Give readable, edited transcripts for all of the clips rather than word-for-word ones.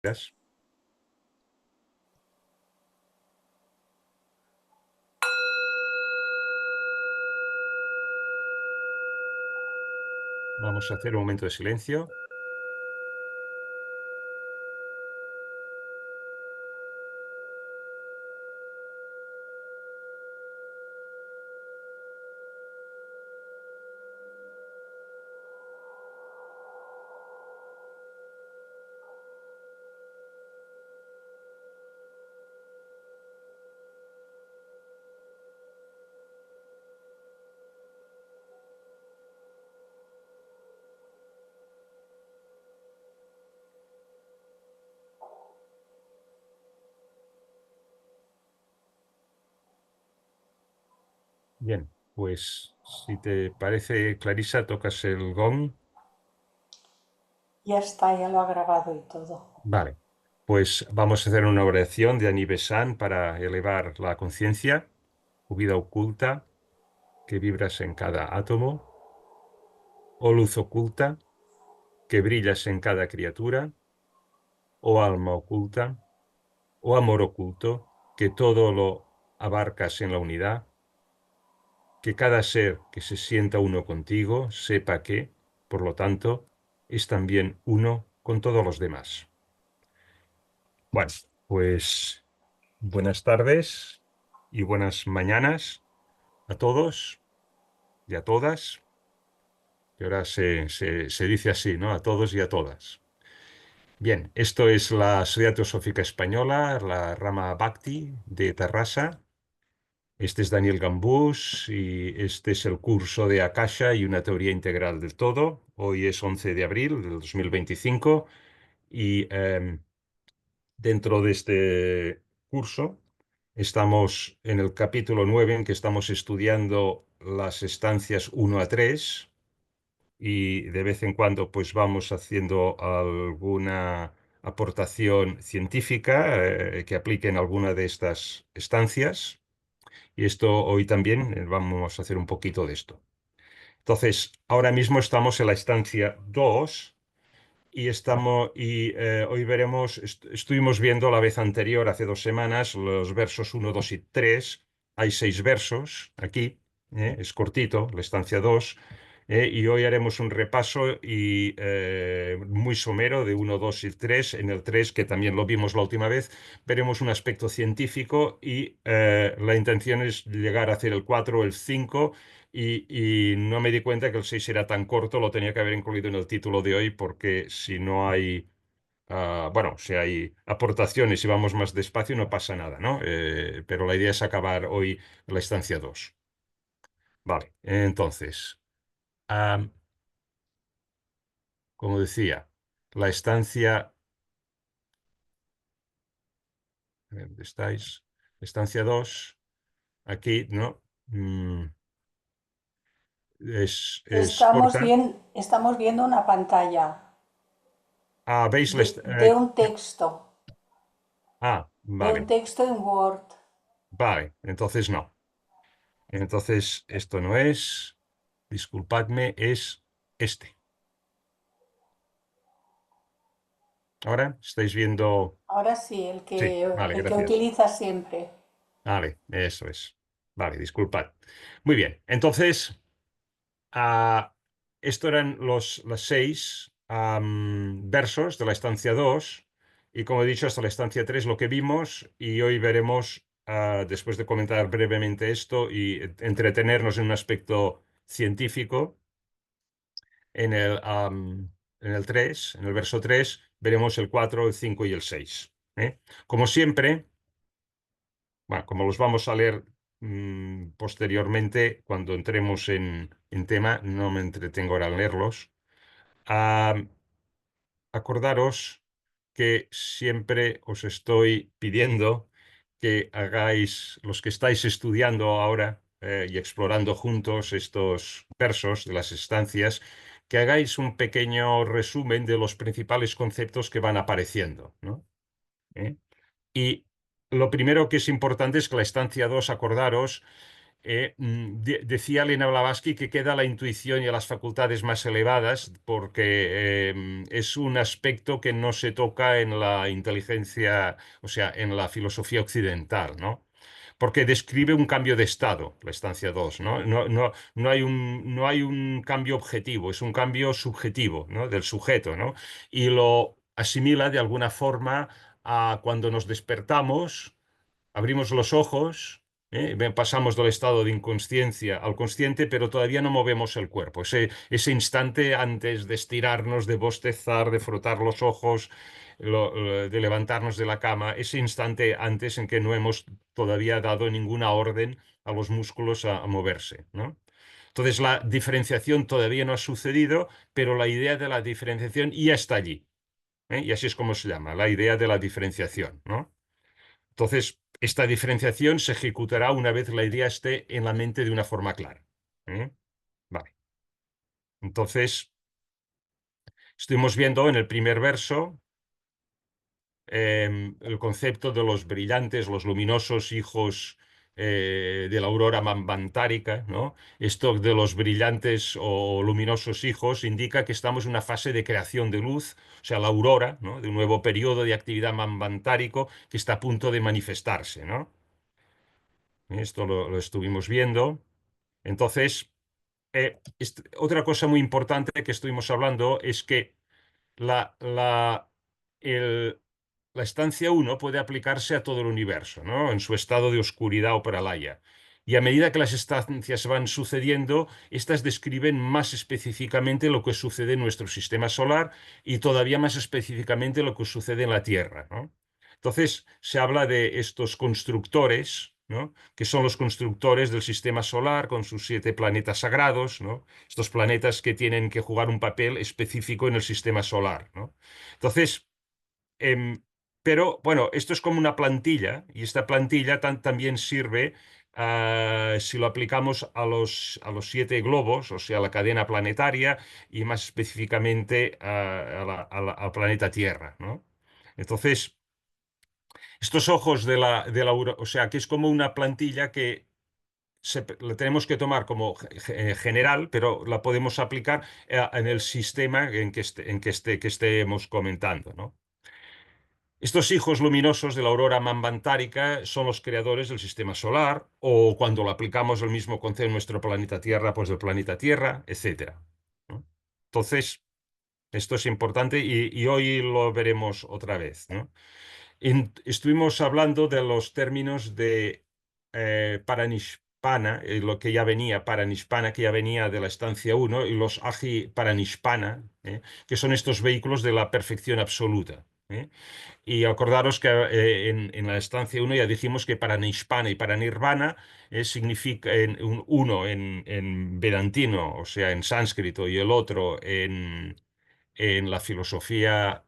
Gracias. Vamos a hacer un momento de silencio. Bien, pues si te parece, Clarisa, tocas el gong. Ya está, ya lo ha grabado y todo. Vale, pues vamos a hacer una oración de Anibesan para elevar la conciencia, tu vida oculta, que vibras en cada átomo, o luz oculta, que brillas en cada criatura, o alma oculta, o amor oculto, que todo lo abarcas en la unidad, que cada ser que se sienta uno contigo sepa que, por lo tanto, es también uno con todos los demás. Bueno, pues buenas tardes y buenas mañanas a todos y a todas, que ahora se dice así, ¿no? A todos y a todas. Bien, esto es la Sociedad Teosófica Española, la rama Bhakti de Tarrasa. Este es Daniel Gambús y este es el curso de Akasha y una teoría integral del todo. Hoy es 11 de abril del 2025 y dentro de este curso estamos en el capítulo 9 en que estamos estudiando las estancias 1 a 3 y de vez en cuando pues vamos haciendo alguna aportación científica que aplique en alguna de estas estancias. Y esto hoy también vamos a hacer un poquito de esto. Entonces, ahora mismo estamos en la estancia 2 y hoy veremos, estuvimos viendo la vez anterior, hace 2 semanas, los versos 1, 2 y 3. Hay 6 versos aquí, es cortito, la estancia 2. Y hoy haremos un repaso muy somero de 1, 2 y 3. En el 3, que también lo vimos la última vez, veremos un aspecto científico y la intención es llegar a hacer el 4 o el 5 y no me di cuenta que el 6 era tan corto, lo tenía que haber incluido en el título de hoy porque si no hay, bueno, si hay aportaciones y vamos más despacio no pasa nada, ¿no? Pero la idea es acabar hoy la estancia 2. Vale, entonces, am, como decía, la estancia, ¿dónde estáis? Estancia 2 aquí, ¿no? Es corta. Estamos viendo una pantalla Ah, ¿veis? de un texto, Vale, en Word. vale, entonces no. Entonces, esto no es, disculpadme, es este. Ahora, ¿estáis viendo? Ahora sí, Sí, vale, el que gracias. utiliza siempre. Vale, eso es. Vale, disculpad. Muy bien, entonces, ah, esto eran los 6 versos de la estancia 2 y como he dicho, hasta la estancia 3 lo que vimos y hoy veremos, después de comentar brevemente esto y entretenernos en un aspecto científico. En el 3, en el verso 3, veremos el 4, el 5 y el 6. ¿Eh? Como siempre, bueno, como los vamos a leer posteriormente, cuando entremos en tema, no me entretengo ahora en leerlos. Ah, Acordaros que siempre os estoy pidiendo que hagáis, los que estáis estudiando ahora y explorando juntos estos versos de las estancias, que hagáis un pequeño resumen de los principales conceptos que van apareciendo, ¿no? ¿Eh? Y lo primero que es importante es que la estancia 2, acordaros, decía Elena Blavatsky que queda la intuición y las facultades más elevadas porque es un aspecto que no se toca en la inteligencia, o sea, en la filosofía occidental, ¿no? Porque describe un cambio de estado, la estancia 2, ¿no? No hay un cambio objetivo, es un cambio subjetivo, ¿no? Del sujeto, ¿no? Y lo asimila de alguna forma a cuando nos despertamos, abrimos los ojos, pasamos del estado de inconsciencia al consciente, pero todavía no movemos el cuerpo. Ese instante antes de estirarnos, de bostezar, de frotar los ojos, de levantarnos de la cama, ese instante antes en que no hemos todavía dado ninguna orden a los músculos a moverse, ¿no? Entonces la diferenciación todavía no ha sucedido, pero la idea de la diferenciación ya está allí, ¿eh? Y así es como se llama, la idea de la diferenciación, ¿no? Entonces, esta diferenciación se ejecutará una vez la idea esté en la mente de una forma clara, ¿eh? Vale. Entonces, estuvimos viendo en el primer verso el concepto de los brillantes, los luminosos hijos de la aurora manvantárica, ¿no? Esto de los brillantes o luminosos hijos indica que estamos en una fase de creación de luz, o sea, la aurora, ¿no? De un nuevo periodo de actividad manvantárico que está a punto de manifestarse, ¿no? Esto lo estuvimos viendo. Entonces, otra cosa muy importante que estuvimos hablando es que la, la, el- la estancia uno puede aplicarse a todo el universo, ¿no? En su estado de oscuridad o paralaya. Y a medida que las estancias van sucediendo, estas describen más específicamente lo que sucede en nuestro sistema solar y todavía más específicamente lo que sucede en la Tierra, ¿no? Entonces, se habla de estos constructores, ¿no? Que son los constructores del sistema solar con sus 7 planetas sagrados, ¿no? Estos planetas que tienen que jugar un papel específico en el sistema solar, ¿no? Entonces, em, pero bueno, esto es como una plantilla y esta plantilla también sirve si lo aplicamos a los 7 globos, o sea, a la cadena planetaria y más específicamente al planeta Tierra, ¿no? Entonces, estos ojos o sea, que es como una plantilla que la tenemos que tomar como general, pero la podemos aplicar en el sistema que estemos comentando, ¿no? Estos hijos luminosos de la aurora manvantárica son los creadores del sistema solar, o cuando lo aplicamos el mismo concepto en nuestro planeta Tierra, pues del planeta Tierra, etcétera, ¿no? Entonces, esto es importante y hoy lo veremos otra vez, ¿no? Estuvimos hablando de los términos de Paranishpana, lo que ya venía, Paranishpana, que ya venía de la estancia uno y los Agi Paranishpana, que son estos vehículos de la perfección absoluta. Y acordaros que en la estancia uno ya dijimos que Paranishpana y Paranirvana significa uno en vedantino, o sea, en sánscrito, y el otro en la filosofía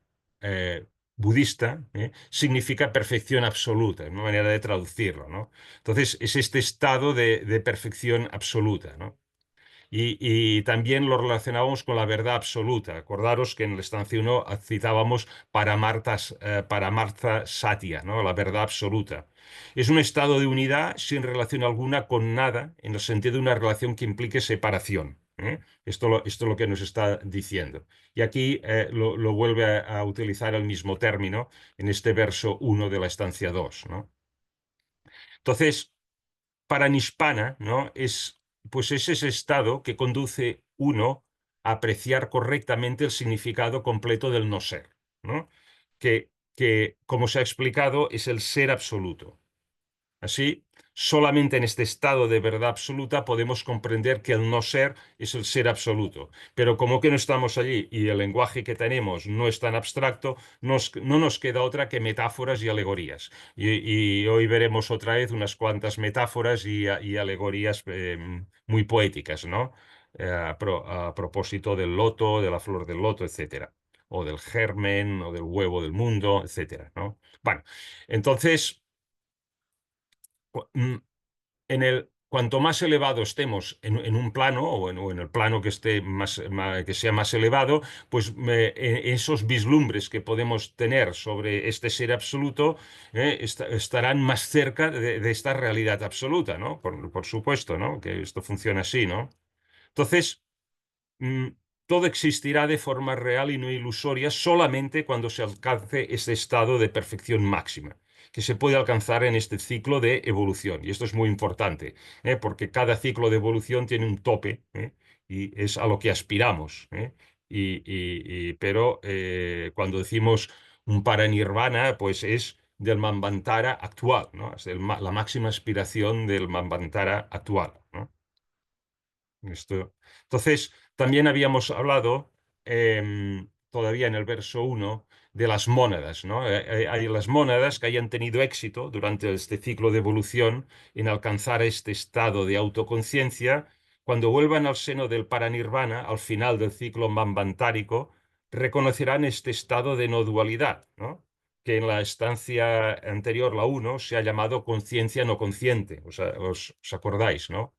budista, significa perfección absoluta, es una manera de traducirlo, ¿no? Entonces, es este estado de perfección absoluta, ¿no? Y también lo relacionábamos con la verdad absoluta. Acordaros que en la estancia uno citábamos Paramartha Satya, ¿no? La verdad absoluta. Es un estado de unidad sin relación alguna con nada, en el sentido de una relación que implique separación, ¿eh? Esto es lo que nos está diciendo. Y aquí lo vuelve a utilizar el mismo término en este verso uno de la estancia 2, ¿no? Entonces, Paranishpana, ¿no? Pues es ese estado que conduce uno a apreciar correctamente el significado completo del no ser, ¿no? Que, como se ha explicado, es el ser absoluto. Así, solamente en este estado de verdad absoluta podemos comprender que el no ser es el ser absoluto. Pero como que no estamos allí y el lenguaje que tenemos no es tan abstracto, no nos queda otra que metáforas y alegorías. Y hoy veremos otra vez unas cuantas metáforas y alegorías muy poéticas, ¿no? A propósito del loto, de la flor del loto, etcétera. O del germen, o del huevo del mundo, etcétera, ¿no? Bueno, entonces. Mm, En el, cuanto más elevado estemos en un plano o en el plano que esté que sea más elevado, pues esos vislumbres que podemos tener sobre este ser absoluto estarán más cerca de esta realidad absoluta, ¿no? Por supuesto, ¿no? Que esto funciona así, ¿no? Entonces, mm, todo existirá de forma real y no ilusoria solamente cuando se alcance este estado de perfección máxima, que se puede alcanzar en este ciclo de evolución. Y esto es muy importante, porque cada ciclo de evolución tiene un tope, y es a lo que aspiramos, pero cuando decimos un paranirvana, pues es del Manvantara actual, ¿no? Es la máxima aspiración del Manvantara actual, ¿no? Entonces, también habíamos hablado, todavía en el verso uno, de las mónadas, ¿no? Hay las mónadas que hayan tenido éxito durante este ciclo de evolución en alcanzar este estado de autoconciencia, cuando vuelvan al seno del paranirvana, al final del ciclo manvantárico, reconocerán este estado de no dualidad, ¿no? Que en la estancia anterior, la uno, se ha llamado conciencia no consciente. ¿Os acordáis, no?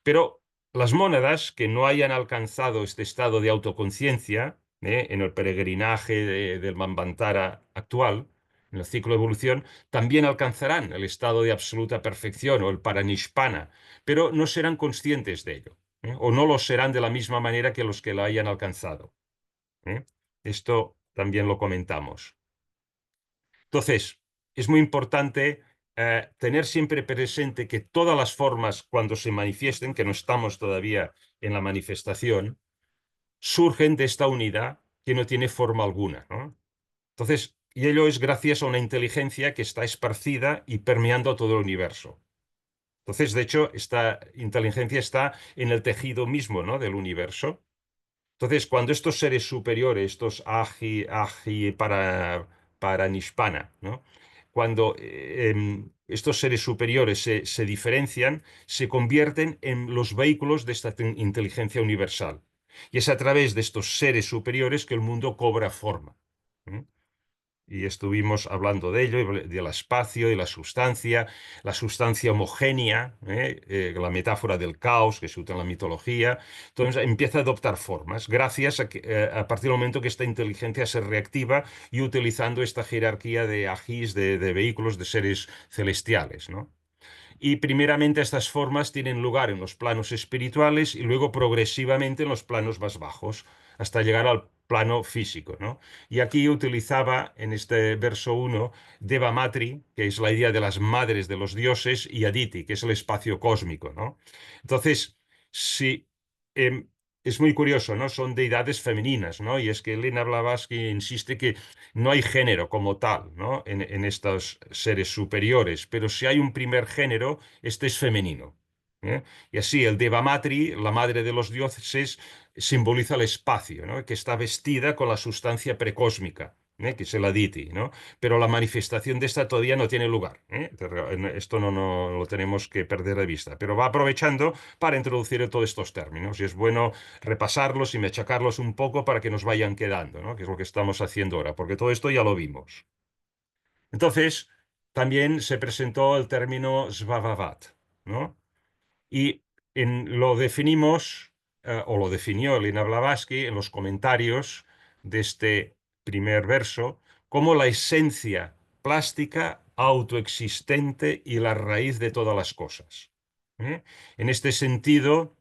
Pero las mónadas que no hayan alcanzado este estado de autoconciencia, en el peregrinaje del Manvantara actual, en el ciclo de evolución, también alcanzarán el estado de absoluta perfección o el paranishpana, pero no serán conscientes de ello, o no lo serán de la misma manera que los que lo hayan alcanzado, ¿eh? Esto también lo comentamos. Entonces, es muy importante tener siempre presente que todas las formas, cuando se manifiesten, que no estamos todavía en la manifestación, surgen de esta unidad que no tiene forma alguna, ¿no? Entonces, y ello es gracias a una inteligencia que está esparcida y permeando a todo el universo. Entonces, de hecho, esta inteligencia está en el tejido mismo, ¿no? Del universo. Entonces, cuando estos seres superiores, estos agi para Nishpana, ¿no? Cuando estos seres superiores se diferencian, se convierten en los vehículos de esta inteligencia universal. Y es a través de estos seres superiores que el mundo cobra forma. ¿Mm? Y estuvimos hablando de ello, y del espacio y la sustancia homogénea, la metáfora del caos que se usa en la mitología. Entonces empieza a adoptar formas, gracias a partir del momento que esta inteligencia se reactiva y utilizando esta jerarquía de agis, de vehículos, de seres celestiales, ¿no? Y primeramente estas formas tienen lugar en los planos espirituales y luego progresivamente en los planos más bajos, hasta llegar al plano físico, ¿no? Y aquí utilizaba en este verso uno Deva Matri, que es la idea de las madres de los dioses, y Aditi, que es el espacio cósmico, ¿no? Entonces, si em, es muy curioso, ¿no? Son deidades femeninas, ¿no? Y es que Elena Blavatsky insiste que no hay género como tal, ¿no? En estos seres superiores, pero si hay un primer género, este es femenino, ¿eh? Y así el Deva Matri, la madre de los dioses, simboliza el espacio, ¿no? Que está vestida con la sustancia precósmica, que es el Aditi, ¿no? Pero la manifestación de esta todavía no tiene lugar, ¿eh? Esto no lo tenemos que perder de vista, pero va aprovechando para introducir todos estos términos y es bueno repasarlos y machacarlos un poco para que nos vayan quedando, ¿no? Que es lo que estamos haciendo ahora, porque todo esto ya lo vimos. Entonces, también se presentó el término Svavavat, ¿no? Y lo definimos, o lo definió Elena Blavatsky en los comentarios de este primer verso, como la esencia plástica, autoexistente y la raíz de todas las cosas. ¿Eh? En este sentido,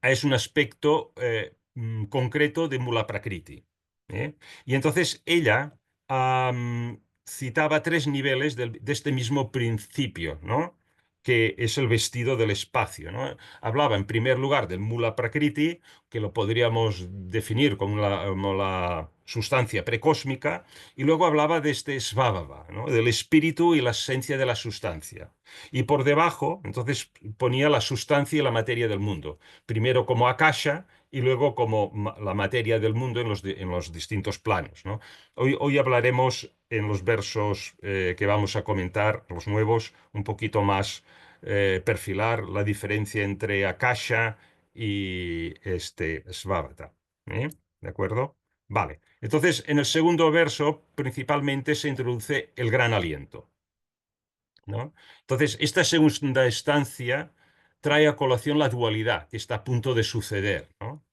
es un aspecto concreto de Mula Prakriti, ¿eh? Y entonces ella citaba tres niveles de este mismo principio, ¿no? Que es el vestido del espacio, ¿no? Hablaba en primer lugar del Mula Prakriti, que lo podríamos definir como la sustancia precósmica, y luego hablaba de este Svabhava, ¿no? Del espíritu y la esencia de la sustancia. Y por debajo, entonces, ponía la sustancia y la materia del mundo primero como akasha y luego como la materia del mundo en los distintos planos, ¿no? Hoy hablaremos en los versos que vamos a comentar, los nuevos, un poquito más perfilar la diferencia entre akasha y este svavata, ¿eh? ¿De acuerdo? Vale. Entonces, en el segundo verso, principalmente se introduce el gran aliento. ¿no? Entonces, esta segunda estancia trae a colación la dualidad que está a punto de suceder, ¿no?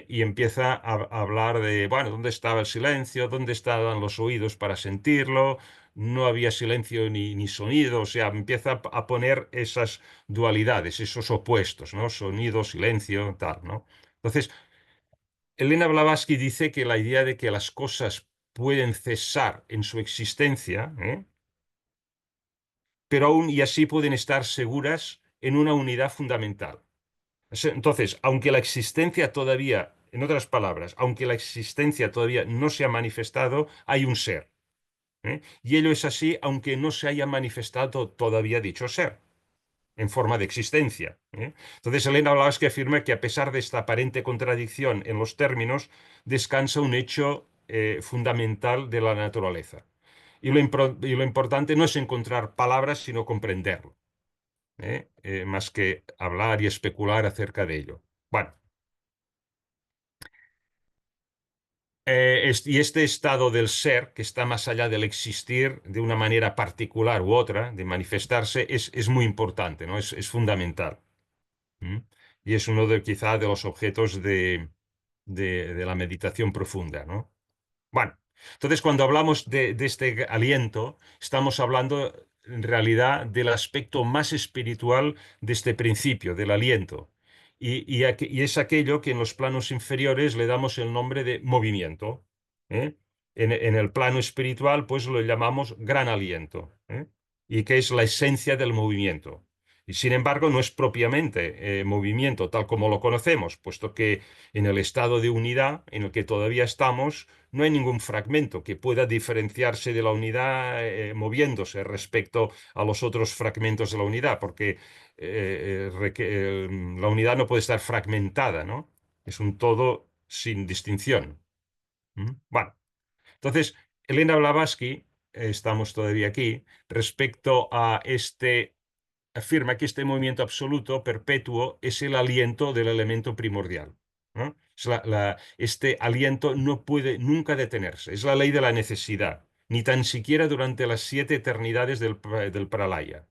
Y empieza a hablar de, bueno, ¿dónde estaba el silencio? ¿Dónde estaban los oídos para sentirlo? No había silencio ni sonido, o sea, empieza a poner esas dualidades, esos opuestos, ¿no? Sonido, silencio, tal, ¿no? Entonces, Elena Blavatsky dice que la idea de que las cosas pueden cesar en su existencia, pero aún y así pueden estar seguras en una unidad fundamental. Entonces, aunque la existencia todavía, en otras palabras, aunque la existencia todavía no se ha manifestado, hay un ser. Y ello es así aunque no se haya manifestado todavía dicho ser, en forma de existencia. Entonces, Elena Blavatsky afirma que a pesar de esta aparente contradicción en los términos, descansa un hecho fundamental de la naturaleza. Y lo importante no es encontrar palabras, sino comprenderlo. Más que hablar y especular acerca de ello. Bueno, y este estado del ser, que está más allá del existir de una manera particular u otra, de manifestarse, es muy importante, ¿no? Es fundamental. ¿Mm? Y es uno de quizá de los objetos de la meditación profunda, ¿no? Bueno, entonces cuando hablamos de este aliento, estamos hablando en realidad del aspecto más espiritual de este principio, del aliento. Y es aquello que en los planos inferiores le damos el nombre de movimiento. ¿eh? En el plano espiritual, pues lo llamamos gran aliento, y que es la esencia del movimiento. Y sin embargo, no es propiamente movimiento tal como lo conocemos, puesto que en el estado de unidad en el que todavía estamos, no hay ningún fragmento que pueda diferenciarse de la unidad moviéndose respecto a los otros fragmentos de la unidad, porque la unidad no puede estar fragmentada, ¿no? Es un todo sin distinción. ¿Mm? Bueno, entonces, Elena Blavatsky, estamos todavía aquí, respecto a este afirma que este movimiento absoluto, perpetuo, es el aliento del elemento primordial, ¿no? Este aliento no puede nunca detenerse, es la ley de la necesidad, ni tan siquiera durante las 7 eternidades del Pralaya.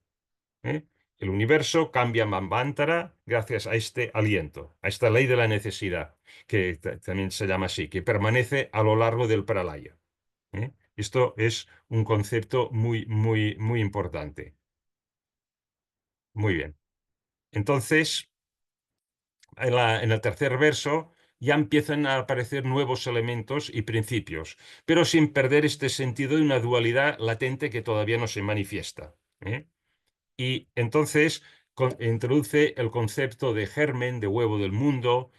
¿eh? El universo cambia Manvantara gracias a este aliento, a esta ley de la necesidad, que también se llama así, que permanece a lo largo del Pralaya. Esto es un concepto muy, muy, muy importante. Muy bien. Entonces, en el tercer verso ya empiezan a aparecer nuevos elementos y principios, pero sin perder este sentido de una dualidad latente que todavía no se manifiesta. Y entonces introduce el concepto de germen, de huevo del mundo.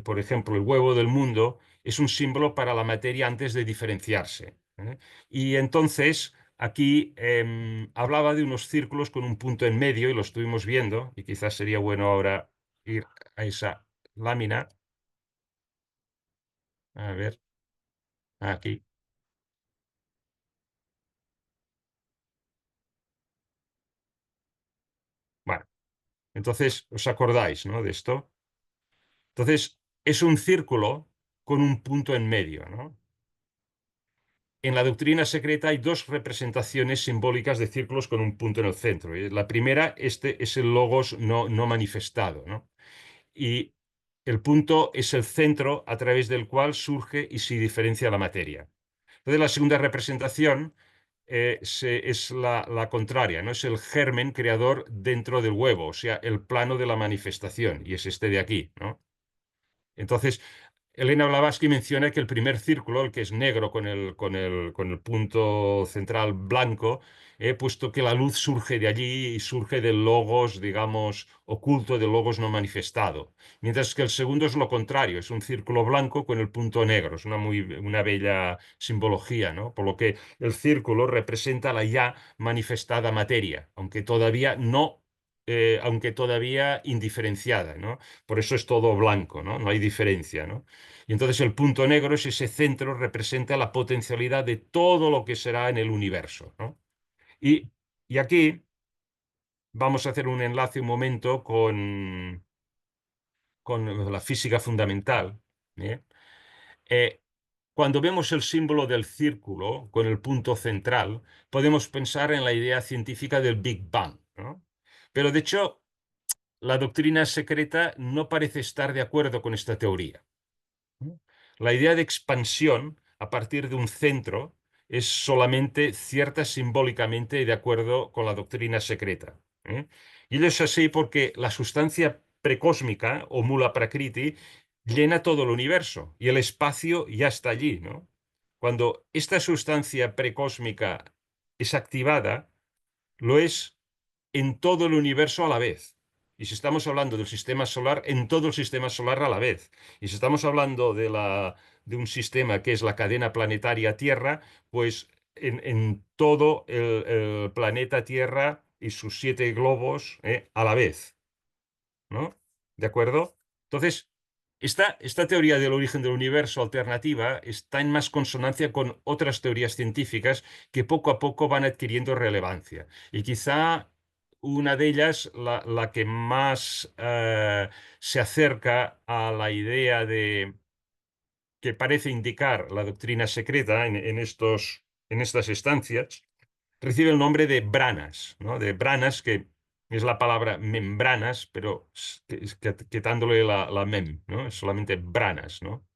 Por ejemplo, el huevo del mundo es un símbolo para la materia antes de diferenciarse. Y entonces aquí hablaba de unos círculos con un punto en medio y lo estuvimos viendo, y quizás sería bueno ahora ir a esa lámina. A ver, aquí. Bueno, entonces os acordáis, ¿no? De esto. Entonces, es un círculo con un punto en medio, ¿no? En la doctrina secreta hay dos representaciones simbólicas de círculos con un punto en el centro. La primera, este es el logos no manifestado, ¿no? Y el punto es el centro a través del cual surge y se diferencia la materia. Entonces, la segunda representación es la contraria, ¿no? Es el germen creador dentro del huevo, o sea, el plano de la manifestación, y es este de aquí, ¿no? Entonces, Elena Blavatsky menciona que el primer círculo, el que es negro con el punto central blanco, puesto que la luz surge de allí y surge del logos, digamos, oculto, del logos no manifestado. Mientras que el segundo es lo contrario, es un círculo blanco con el punto negro. Es una bella simbología, ¿no? Por lo que el círculo representa la ya manifestada materia, aunque todavía indiferenciada, ¿no? Por eso es todo blanco, ¿no? No hay diferencia, ¿no? Y entonces el punto negro es ese centro, representa la potencialidad de todo lo que será en el universo, ¿no? Y, y aquí vamos a hacer un enlace un momento con la física fundamental. ¿eh? cuando vemos el símbolo del círculo con el punto central, podemos pensar en la idea científica del Big Bang, ¿no? Pero de hecho, la doctrina secreta no parece estar de acuerdo con esta teoría. La idea de expansión a partir de un centro es solamente cierta simbólicamente de acuerdo con la doctrina secreta, ¿eh? Y ello es así porque la sustancia precósmica o mula prakriti llena todo el universo y el espacio ya está allí, ¿no? Cuando esta sustancia precósmica es activada, lo es en todo el universo a la vez. Y si estamos hablando del sistema solar, en todo el sistema solar a la vez. Y si estamos hablando de un sistema que es la cadena planetaria Tierra, pues en todo el planeta Tierra y sus 7 globos, a la vez, ¿no? ¿De acuerdo? Entonces, esta teoría del origen del universo alternativa está en más consonancia con otras teorías científicas que poco a poco van adquiriendo relevancia. Y quizá una de ellas, la que más se acerca a la idea de que parece indicar la doctrina secreta en estas estancias, recibe el nombre de branas, ¿no? De branas, que es la palabra membranas, pero quitándole la mem, ¿no? Es solamente branas, ¿no?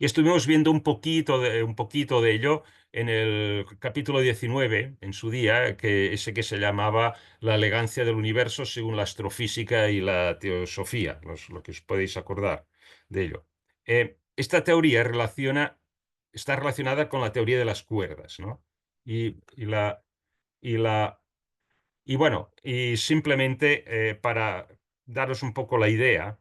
Y estuvimos viendo un poquito de ello en el capítulo 19, en su día, ese que se llamaba La elegancia del universo según la astrofísica y la teosofía, lo que os podéis acordar de ello. Esta teoría está relacionada con la teoría de las cuerdas, ¿no? Y la, y la, y bueno, y simplemente para daros un poco la idea.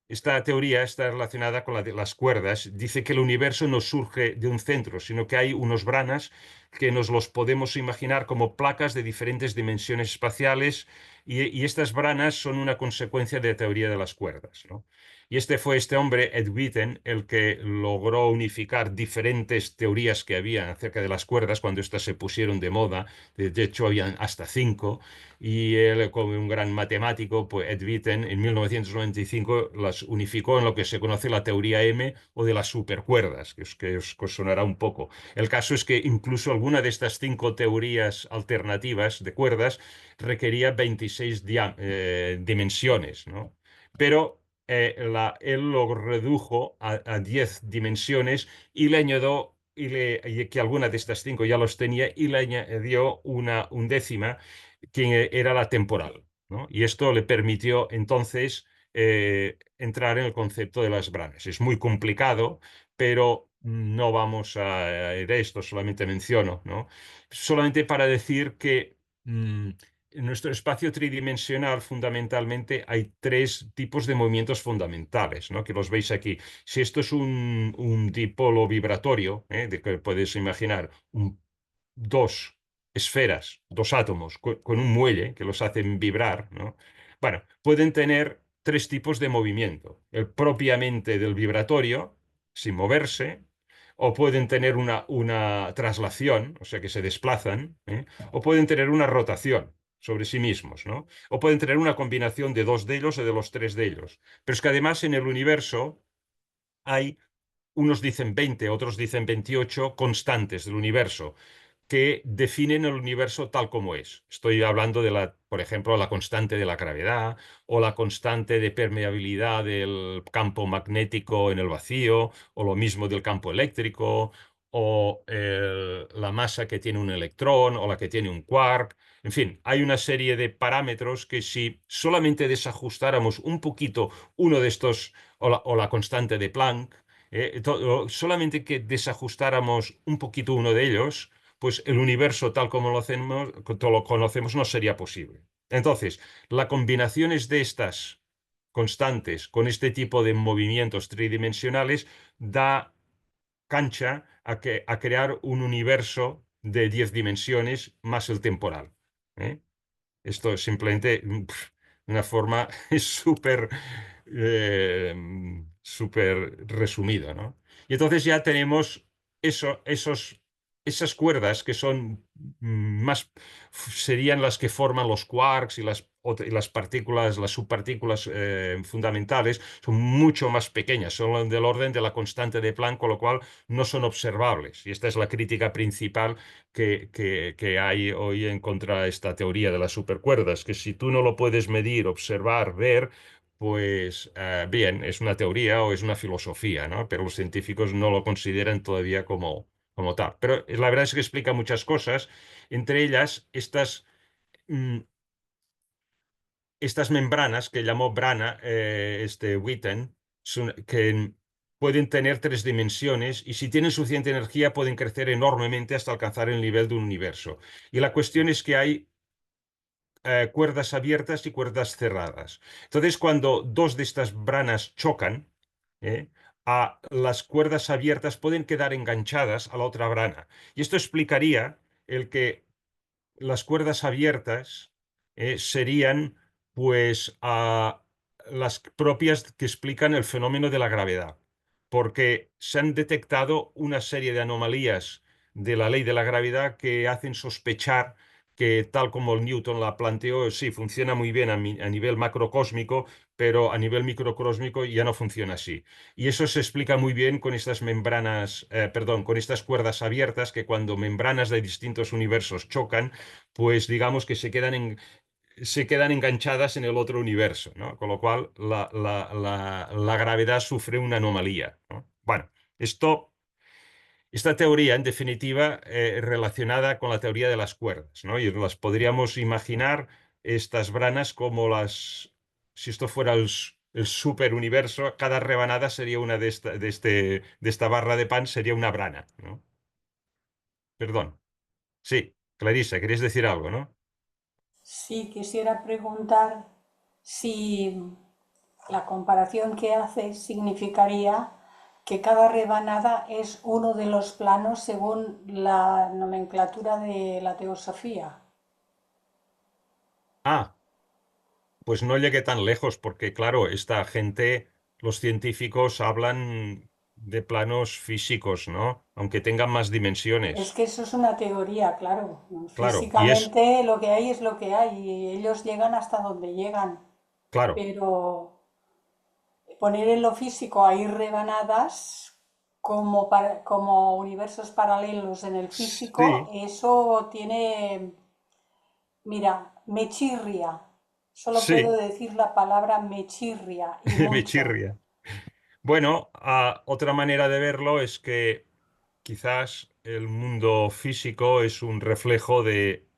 Esta teoría está relacionada con la de las cuerdas. Dice que el universo no surge de un centro, sino que hay unos branas que nos los podemos imaginar como placas de diferentes dimensiones espaciales y estas branas son una consecuencia de la teoría de las cuerdas, ¿no? Y fue este hombre, Ed Witten, el que logró unificar diferentes teorías que había acerca de las cuerdas cuando éstas se pusieron de moda. De hecho, habían hasta 5. Y él, como un gran matemático, pues Ed Witten, en 1995 las unificó en lo que se conoce la teoría M o de las supercuerdas, que os sonará un poco. El caso es que incluso alguna de estas 5 teorías alternativas de cuerdas requería 26 dimensiones, ¿no? Pero él lo redujo a 10 dimensiones y le añadió y que alguna de estas 5 ya los tenía y le añadió una undécima que era la temporal, ¿no? Y esto le permitió entonces entrar en el concepto de las branas. Es muy complicado, pero no vamos a ir a esto, solamente menciono, ¿no? Solamente para decir que en nuestro espacio tridimensional fundamentalmente hay 3 tipos de movimientos fundamentales, ¿no? Que los veis aquí. Si esto es un dipolo vibratorio, de que puedes imaginar dos esferas, 2 átomos con un muelle que los hacen vibrar, ¿no? Bueno, pueden tener 3 tipos de movimiento. El propiamente del vibratorio, sin moverse, o pueden tener una traslación, o sea que se desplazan, o pueden tener una rotación sobre sí mismos, ¿no? O pueden tener una combinación de 2 de ellos o de los 3 de ellos. Pero es que además en el universo hay, unos dicen 20, otros dicen 28 constantes del universo que definen el universo tal como es. Estoy hablando por ejemplo, la constante de la gravedad o la constante de permeabilidad del campo magnético en el vacío o lo mismo del campo eléctrico o la masa que tiene un electrón o la que tiene un quark. En fin, hay una serie de parámetros que si solamente desajustáramos un poquito uno de estos o la constante de Planck, solamente que desajustáramos un poquito uno de ellos, pues el universo tal como lo conocemos no sería posible. Entonces, la combinación de estas constantes con este tipo de movimientos tridimensionales da cancha a crear un universo de 10 dimensiones más el temporal, ¿eh? Esto es simplemente una forma súper eh, súper resumida, ¿no? Y entonces ya tenemos esas cuerdas que son serían las que forman los quarks y las las partículas, las subpartículas fundamentales son mucho más pequeñas, son del orden de la constante de Planck, con lo cual no son observables. Y esta es la crítica principal que hay hoy en contra de esta teoría de las supercuerdas, que si tú no lo puedes medir, observar, ver, pues bien, es una teoría o es una filosofía, ¿no? Pero los científicos no lo consideran todavía como tal. Pero la verdad es que explica muchas cosas, entre ellas mm, estas membranas que llamó Brana, Witten, que pueden tener tres dimensiones y si tienen suficiente energía pueden crecer enormemente hasta alcanzar el nivel de un universo. Y la cuestión es que hay cuerdas abiertas y cuerdas cerradas. Entonces, cuando dos de estas branas chocan, ¿eh? Las cuerdas abiertas pueden quedar enganchadas a la otra brana. Y esto explicaría el que las cuerdas abiertas serían pues las propias que explican el fenómeno de la gravedad, porque se han detectado una serie de anomalías de la ley de la gravedad que hacen sospechar que tal como Newton la planteó, sí, funciona muy bien a nivel macrocósmico, pero a nivel microcósmico ya no funciona así. Y eso se explica muy bien con estas membranas, perdón, con estas cuerdas abiertas que cuando membranas de distintos universos chocan, pues digamos que se quedan enganchadas en el otro universo, ¿no? Con lo cual la gravedad sufre una anomalía, ¿no? Bueno, esta teoría, en definitiva, relacionada con la teoría de las cuerdas, ¿no? Y las podríamos imaginar estas branas como si esto fuera el superuniverso, cada rebanada sería una de esta barra de pan, sería una brana, ¿no? Perdón. Sí, Clarisa, querías decir algo, ¿no? Sí, quisiera preguntar si la comparación que hace significaría que cada rebanada es uno de los planos según la nomenclatura de la teosofía. Ah, pues no llegué tan lejos porque, claro, esta gente, los científicos hablan de planos físicos, ¿no? Aunque tengan más Es dimensiones. que eso es una teoría, claro. Claro, y es, Físicamente lo que hay es lo que hay y ellos llegan hasta donde llegan. claro, Pero poner en lo físico ahí rebanadas como universos paralelos en el físico, sí, eso tiene, mira, me chirria. Solo puedo sí, decir la palabra me chirria y me mucho. chirria. Bueno, otra manera de verlo es que quizás el mundo físico es un reflejo de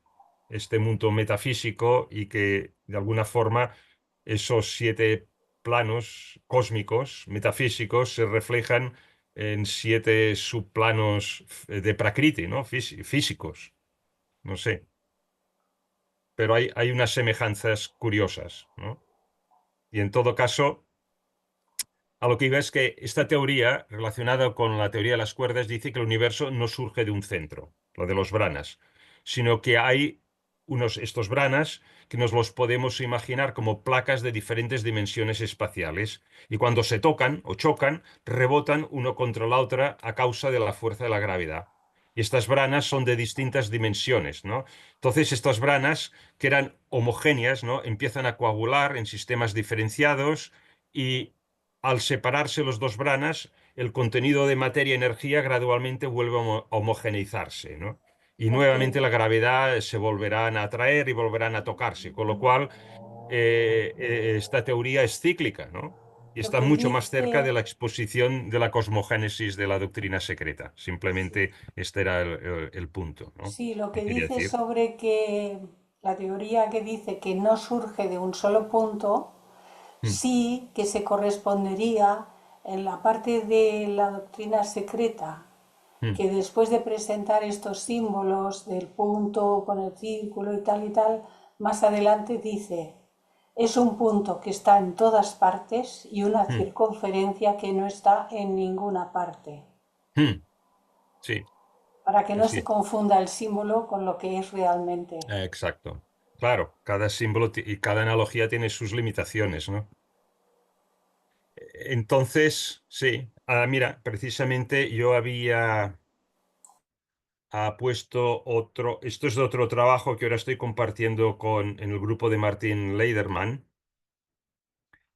este mundo metafísico y que de alguna forma esos siete planos cósmicos metafísicos se reflejan en siete subplanos de Prakriti, ¿no? Físicos, no sé, pero hay unas semejanzas curiosas, ¿no? Y en todo caso, a lo que iba es que esta teoría, relacionada con la teoría de las cuerdas, dice que el universo no surge de un centro, lo de los branas, sino que hay estos branas que nos los podemos imaginar como placas de diferentes dimensiones espaciales y cuando se tocan o chocan, rebotan uno contra la otra a causa de la fuerza de la gravedad. Y estas branas son de distintas dimensiones, ¿no? Entonces, estas branas, que eran homogéneas, ¿no? Empiezan a coagular en sistemas diferenciados y al separarse los dos branas, el contenido de materia y energía gradualmente vuelve a homogeneizarse, ¿no? Y Lo que, nuevamente la gravedad se volverán a atraer y volverán a tocarse, con lo cual esta teoría es cíclica, ¿no? Y lo está que mucho más cerca de dice, la exposición de la cosmogénesis de la doctrina secreta. sí, Simplemente este era el punto, ¿no? sí, lo ¿Qué que quería dice decir? sobre que la teoría que dice que no surge de un solo punto, Mm, sí que se correspondería en la parte de la doctrina secreta, mm, que después de presentar estos símbolos del punto con el círculo y tal, más adelante dice, es un punto que está en todas partes y una mm, circunferencia que no está en ninguna parte, mm. Sí, para que no así se es. confunda el símbolo con lo que es realmente. Exacto. Claro, cada símbolo y cada analogía tiene sus limitaciones, ¿no? Entonces, sí, mira, precisamente yo ha puesto otro, esto es de otro trabajo que ahora estoy compartiendo en el grupo de Martin Leiderman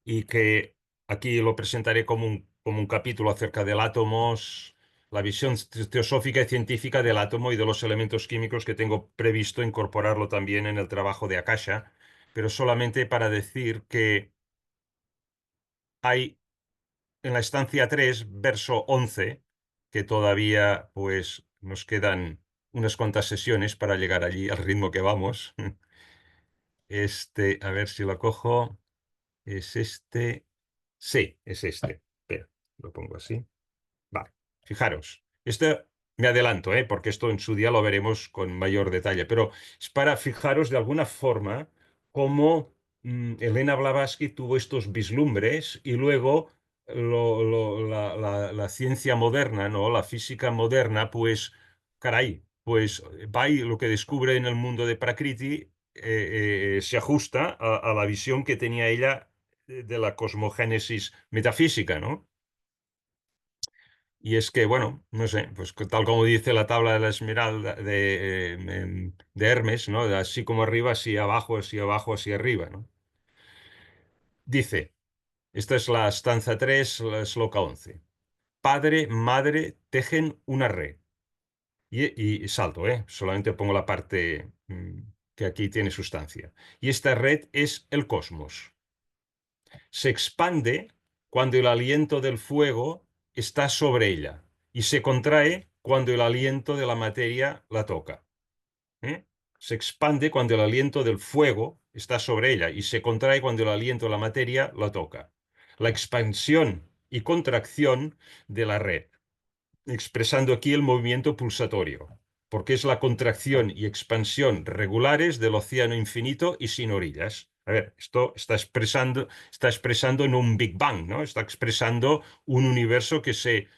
y que aquí lo presentaré como un capítulo acerca del átomo, la visión teosófica y científica del átomo y de los elementos químicos que tengo previsto incorporarlo también en el trabajo de Akasha, pero solamente para decir que hay en la estancia 3 verso 11 que todavía pues nos quedan unas cuantas sesiones para llegar allí al ritmo que vamos. A ver si lo cojo. Es este. Sí, es este. Espera, lo pongo así. Vale, fijaros. Esto me adelanto, porque esto en su día lo veremos con mayor detalle, pero es para fijaros de alguna forma cómo Elena Blavatsky tuvo estos vislumbres y luego la ciencia moderna, ¿no? La física moderna, pues, caray, pues va y lo que descubre en el mundo de Prakriti se ajusta a la visión que tenía ella de la cosmogénesis metafísica, ¿no? Y es que, bueno, no sé, pues tal como dice la tabla de la esmeralda de Hermes, ¿no? Así como arriba, así abajo, así abajo, así arriba, ¿no? Dice, esta es la stanza 3, la sloka 11. Padre, madre, tejen una red. Y salto, ¿eh? Solamente pongo la parte que aquí tiene sustancia. Y esta red es el cosmos. Se expande cuando el aliento del fuego está sobre ella y se contrae cuando el aliento de la materia la toca. ¿Eh? Se expande cuando el aliento del fuego está sobre ella y se contrae cuando el aliento de la materia la toca. La expansión y contracción de la red, expresando aquí el movimiento pulsatorio, porque es la contracción y expansión regulares del océano infinito y sin orillas. A ver, esto está expresando en un Big Bang, ¿no? Está expresando un universo que se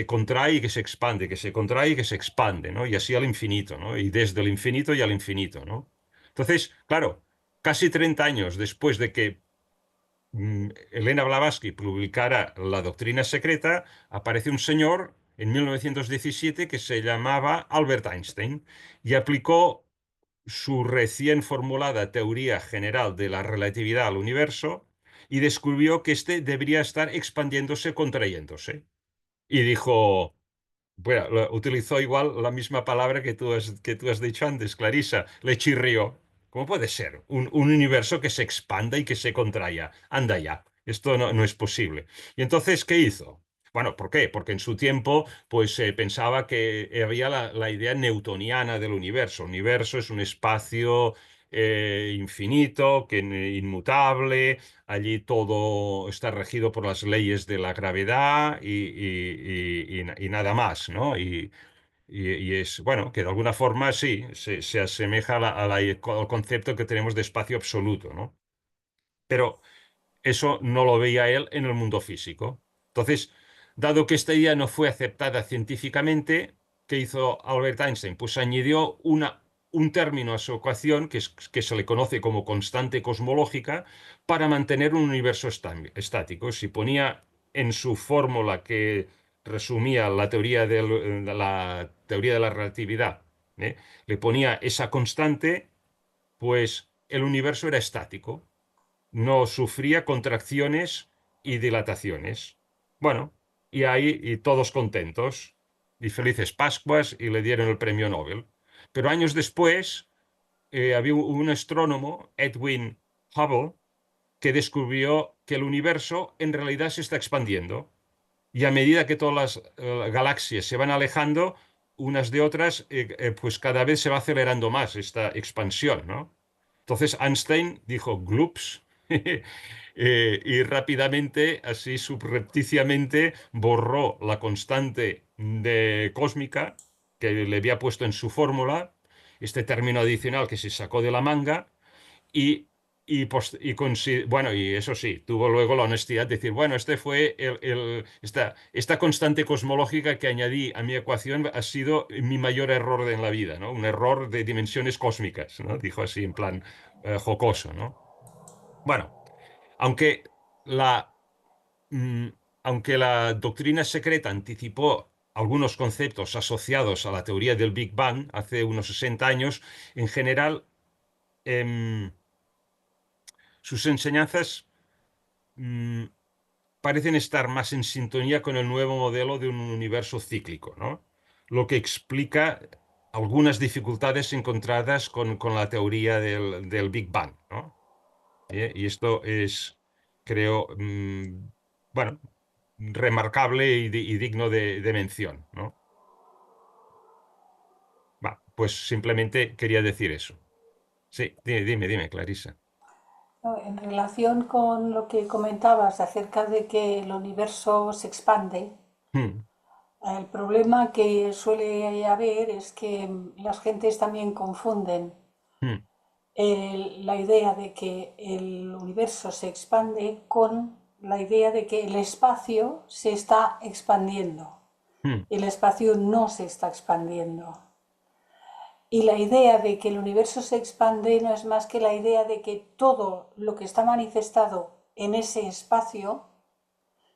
contrae y que se expande, que se contrae y que se expande, ¿no? Y así al infinito, ¿no? Y desde el infinito y al infinito, ¿no? Entonces, claro, casi 30 años después de que Elena Blavatsky publicara La Doctrina Secreta, aparece un señor en 1917 que se llamaba Albert Einstein y aplicó su recién formulada teoría general de la relatividad al universo y descubrió que éste debería estar expandiéndose, contrayéndose. Y dijo, bueno, utilizó igual la misma palabra que tú has dicho antes, Clarisa, le chirrió. ¿Cómo puede ser? Un universo que se expanda y que se contraya. Anda ya, esto no es posible. Y entonces, ¿qué hizo? Bueno, ¿por qué? Porque en su tiempo, pues se pensaba que había la idea newtoniana del universo. El universo es un espacio infinito, inmutable, allí todo está regido por las leyes de la gravedad y nada más, ¿no? Y es, bueno, que de alguna forma sí, se asemeja al concepto que tenemos de espacio absoluto, ¿no? Pero eso no lo veía él en el mundo físico. Entonces, dado que esta idea no fue aceptada científicamente, ¿qué hizo Albert Einstein? Pues añadió un término a su ecuación que se le conoce como constante cosmológica para mantener un universo estático. Si ponía en su fórmula que resumía la teoría de la relatividad, ¿eh? Le ponía esa constante, pues el universo era estático, no sufría contracciones y dilataciones. Bueno, y ahí y todos contentos y felices Pascuas y le dieron el premio Nobel. Pero años después había un astrónomo, Edwin Hubble, que descubrió que el universo en realidad se está expandiendo y a medida que todas las galaxias se van alejando unas de otras, pues cada vez se va acelerando más esta expansión, ¿no? Entonces Einstein dijo, glups, y rápidamente, así subrepticiamente, borró la constante de cósmica que le había puesto en su fórmula, este término adicional que se sacó de la manga, y, bueno, y eso sí, tuvo luego la honestidad de decir, bueno, este fue esta constante cosmológica que añadí a mi ecuación ha sido mi mayor error en la vida, ¿no? Un error de dimensiones cósmicas, ¿no? Dijo así en plan jocoso, ¿no? Bueno, aunque la, mm, aunque la doctrina secreta anticipó algunos conceptos asociados a la teoría del Big Bang hace unos 60 años, en general, em, sus enseñanzas mm, parecen estar más en sintonía con el nuevo modelo de un universo cíclico, ¿no? Lo que explica algunas dificultades encontradas con la teoría del Big Bang, ¿no? Y esto es, creo, bueno, remarcable y digno de mención, ¿no? Va, pues simplemente quería decir eso. Sí, dime, Clarisa. No, en relación con lo que comentabas acerca de que el universo se expande, Mm, el problema que suele haber es que las gentes también confunden mm, la idea de que el universo se expande con la idea de que el espacio se está expandiendo. mm, El espacio no se está expandiendo. Y la idea de que el universo se expande no es más que la idea de que todo lo que está manifestado en ese espacio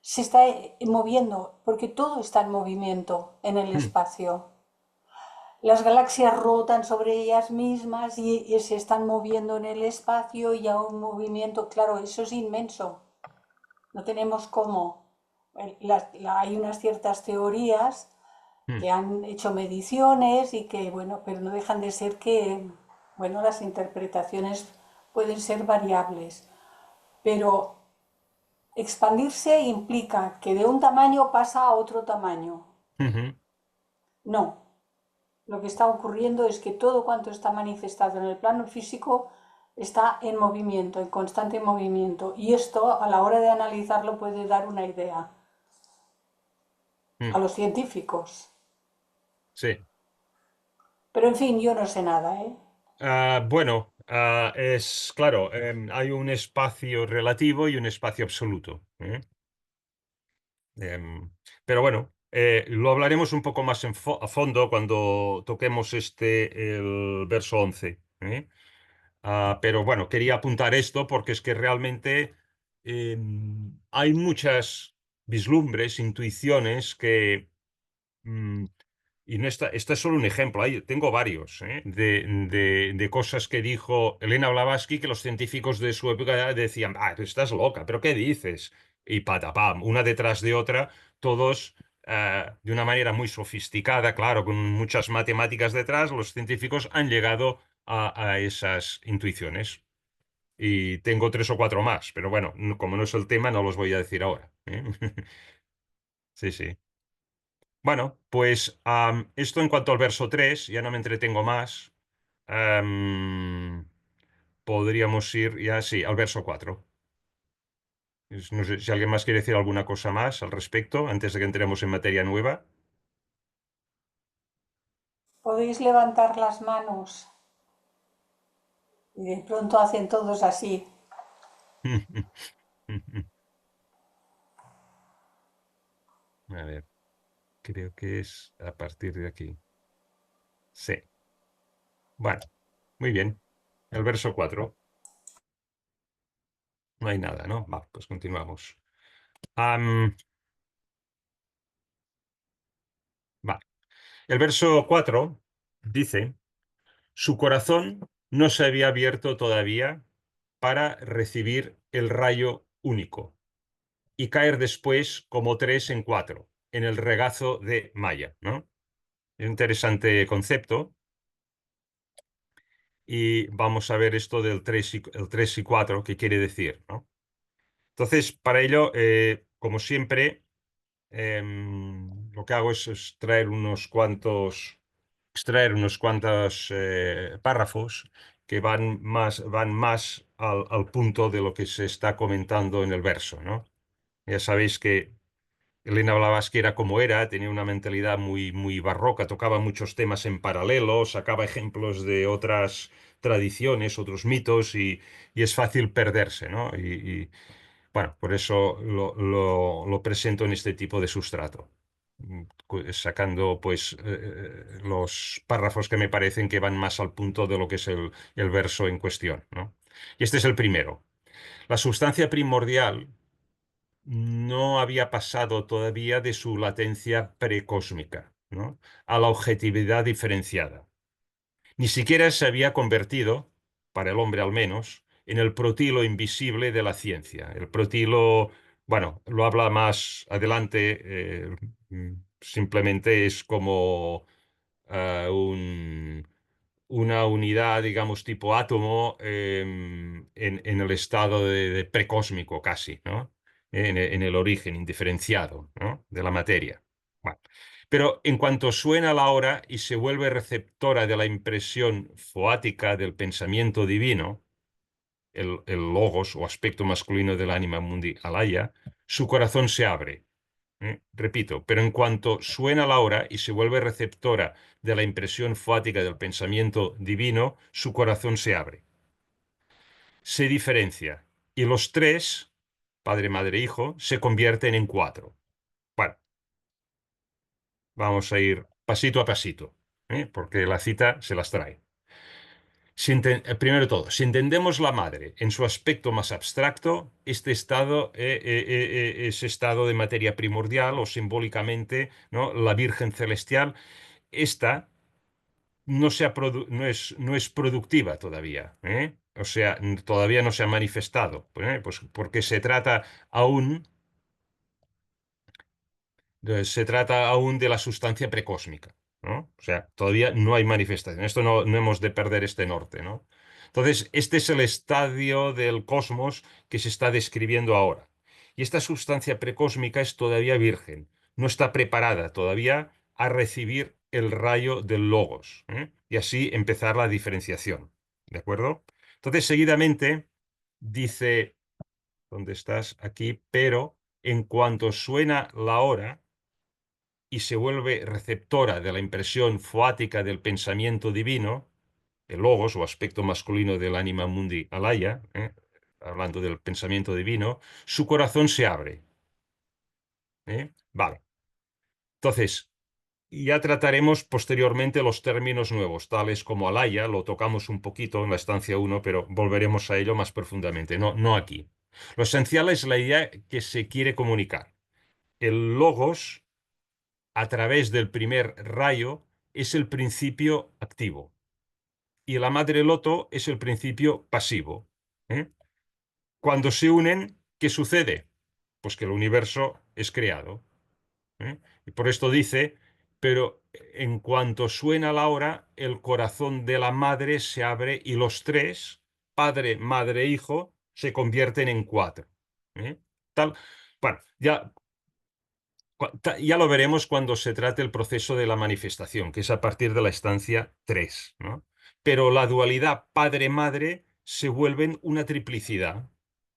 se está moviendo, porque todo está en movimiento en el mm, espacio. Las galaxias rotan sobre ellas mismas y se están moviendo en el espacio y a un movimiento, claro, eso es inmenso. No tenemos cómo. Hay unas ciertas teorías mm, que han hecho mediciones y que, bueno, pero no dejan de ser que, bueno, las interpretaciones pueden ser variables. Pero expandirse implica que de un tamaño pasa a otro tamaño. mm, No, lo que está ocurriendo es que todo cuanto está manifestado en el plano físico está en movimiento, en constante movimiento. Y esto, a la hora de analizarlo, puede dar una idea mm. a los científicos. Sí. Pero en fin, yo no sé nada, ¿eh? Bueno, es claro, hay un espacio relativo y un espacio absoluto. ¿Eh? Em, pero bueno, lo hablaremos un poco más a fondo cuando toquemos el verso 11. ¿Eh? Pero bueno, quería apuntar esto porque es que realmente hay muchas vislumbres, intuiciones que mm, y no está es solo un ejemplo, tengo varios, de cosas que dijo Elena Blavatsky que los científicos de su época decían, tú estás loca, ¿pero qué dices? Y patapam, una detrás de otra, todos de una manera muy sofisticada, claro, con muchas matemáticas detrás, los científicos han llegado a esas intuiciones. Y tengo tres o cuatro más, pero bueno, como no es el tema, no los voy a decir ahora. ¿Eh? Sí, sí. Bueno, pues esto en cuanto al verso 3 ya no me entretengo más. Am, Podríamos ir ya, sí, al verso 4. No sé si alguien más quiere decir alguna cosa más al respecto antes de que entremos en materia nueva. Podéis levantar las manos y de pronto hacen todos así. A ver, creo que es a partir de aquí. Sí. Bueno, muy bien. El verso 4. No hay nada, ¿no? Va, pues continuamos. Am, va. El verso 4 dice. Su corazón no se había abierto todavía para recibir el rayo único y caer después como tres en cuatro en el regazo de Maya, ¿no? Es un interesante concepto y vamos a ver esto del 3 y 4, qué quiere decir, ¿no? Entonces, para ello, como siempre, lo que hago es extraer unos cuantos párrafos que van más al punto de lo que se está comentando en el verso, ¿no? Ya sabéis que Elena Blavatsky era como era, tenía una mentalidad muy, muy barroca, tocaba muchos temas en paralelo, sacaba ejemplos de otras tradiciones, otros mitos y es fácil perderse, ¿no? Bueno, por eso lo presento en este tipo de sustrato, sacando pues los párrafos que me parecen que van más al punto de lo que es el verso en cuestión, ¿no? Y este es el primero. La sustancia primordial no había pasado todavía de su latencia precósmica, ¿no?, a la objetividad diferenciada. Ni siquiera se había convertido, para el hombre al menos, en el protilo invisible de la ciencia. El protilo, bueno, lo habla más adelante, simplemente es como una unidad, digamos, tipo átomo, en el estado de precósmico casi, ¿no? En el origen indiferenciado, ¿no?, de la materia. Bueno, pero en cuanto suena la hora y se vuelve receptora de la impresión foática del pensamiento divino, el logos o aspecto masculino del anima mundi alaya, su corazón se abre. Repito, pero en cuanto suena la hora y se vuelve receptora de la impresión foática del pensamiento divino, su corazón se abre. Se diferencia. Y los tres, padre, madre, hijo, se convierten en cuatro. Bueno, vamos a ir pasito a pasito, porque la cita se las trae. Primero de todo, si entendemos la madre en su aspecto más abstracto, este estado es estado de materia primordial o simbólicamente, ¿no?, la Virgen celestial. Esta no es productiva todavía, ¿eh? O sea, todavía no se ha manifestado, pues porque se trata aún de la sustancia precósmica, ¿no? O sea, todavía no hay manifestación. Esto no hemos de perder este norte, ¿no? Entonces, este es el estadio del cosmos que se está describiendo ahora. Y esta sustancia precósmica es todavía virgen, no está preparada todavía a recibir el rayo del logos, ¿eh? Y así empezar la diferenciación. ¿De acuerdo? Entonces, seguidamente dice, ¿dónde estás? Aquí, pero en cuanto suena la hora y se vuelve receptora de la impresión foática del pensamiento divino, el logos o aspecto masculino del anima mundi alaya, hablando del pensamiento divino, su corazón se abre. Vale. Entonces, ya trataremos posteriormente los términos nuevos, tales como alaya, lo tocamos un poquito en la estancia 1, pero volveremos a ello más profundamente, no aquí. Lo esencial es la idea que se quiere comunicar. El logos, a través del primer rayo, es el principio activo y la madre loto es el principio pasivo. ¿eh? Cuando se unen, ¿qué sucede? Pues que el universo es creado. Y por esto dice, pero en cuanto suena la hora, el corazón de la madre se abre y los tres, padre, madre, hijo, se convierten en cuatro. ¿eh? Tal, bueno, ya lo veremos cuando se trate el proceso de la manifestación, que es a partir de la estancia 3, ¿no? Pero la dualidad padre-madre se vuelven una triplicidad,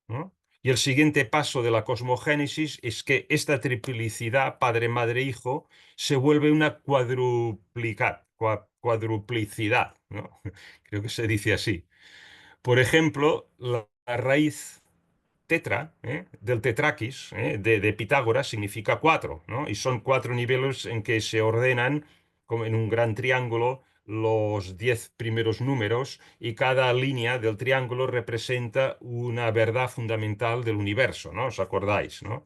¿no? Y el siguiente paso de la cosmogénesis es que esta triplicidad, padre, madre, hijo, se vuelve una cuadruplicidad, ¿no? Creo que se dice así. Por ejemplo, la raíz tetra, del tetraquis, de Pitágoras, significa cuatro, ¿no? Y son cuatro niveles en que se ordenan, como en un gran triángulo, los 10 primeros números y cada línea del triángulo representa una verdad fundamental del universo, ¿no? ¿Os acordáis, no?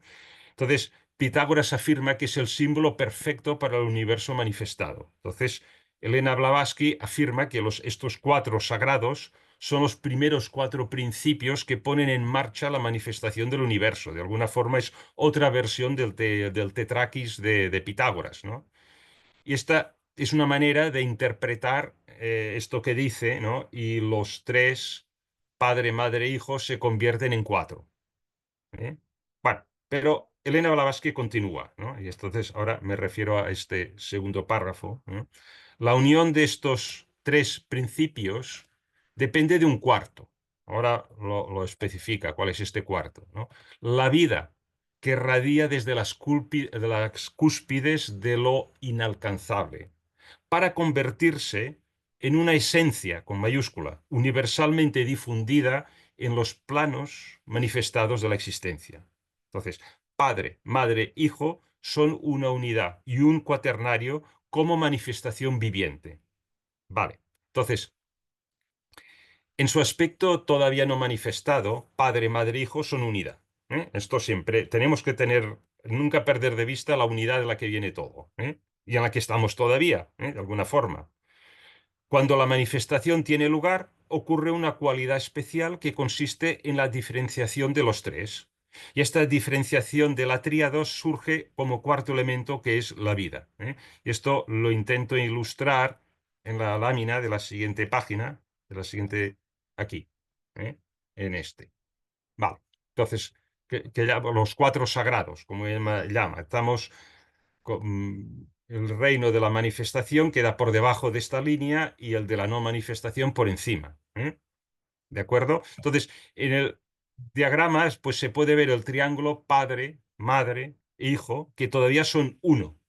Entonces, Pitágoras afirma que es el símbolo perfecto para el universo manifestado. Entonces, Elena Blavatsky afirma que estos cuatro sagrados son los primeros cuatro principios que ponen en marcha la manifestación del universo. De alguna forma es otra versión del tetraquis de Pitágoras, ¿no? Y esta es una manera de interpretar esto que dice, ¿no? Y los tres, padre, madre, hijo, se convierten en cuatro. ¿eh? Bueno, pero Elena Blavatsky continúa, ¿no? Y entonces ahora me refiero a este segundo párrafo, ¿no? La unión de estos tres principios depende de un cuarto. Ahora lo especifica, cuál es este cuarto, ¿no? La vida que radia desde de las cúspides de lo inalcanzable, para convertirse en una esencia, con mayúscula, universalmente difundida en los planos manifestados de la existencia. Entonces, padre, madre, hijo son una unidad y un cuaternario como manifestación viviente. Vale. Entonces, en su aspecto todavía no manifestado, padre, madre, hijo son unidad. Esto siempre, tenemos que nunca perder de vista la unidad de la que viene todo, y en la que estamos todavía, de alguna forma. Cuando la manifestación tiene lugar, ocurre una cualidad especial que consiste en la diferenciación de los tres. Y esta diferenciación de la tríada surge como cuarto elemento, que es la vida. Y esto lo intento ilustrar en la lámina de la siguiente página, de la siguiente, aquí, ¿eh? En este. Vale. Entonces, los cuatro sagrados, como él llama, estamos el reino de la manifestación queda por debajo de esta línea y el de la no manifestación por encima. ¿De acuerdo? Entonces, en el diagrama pues, se puede ver el triángulo padre, madre, hijo, que todavía son uno.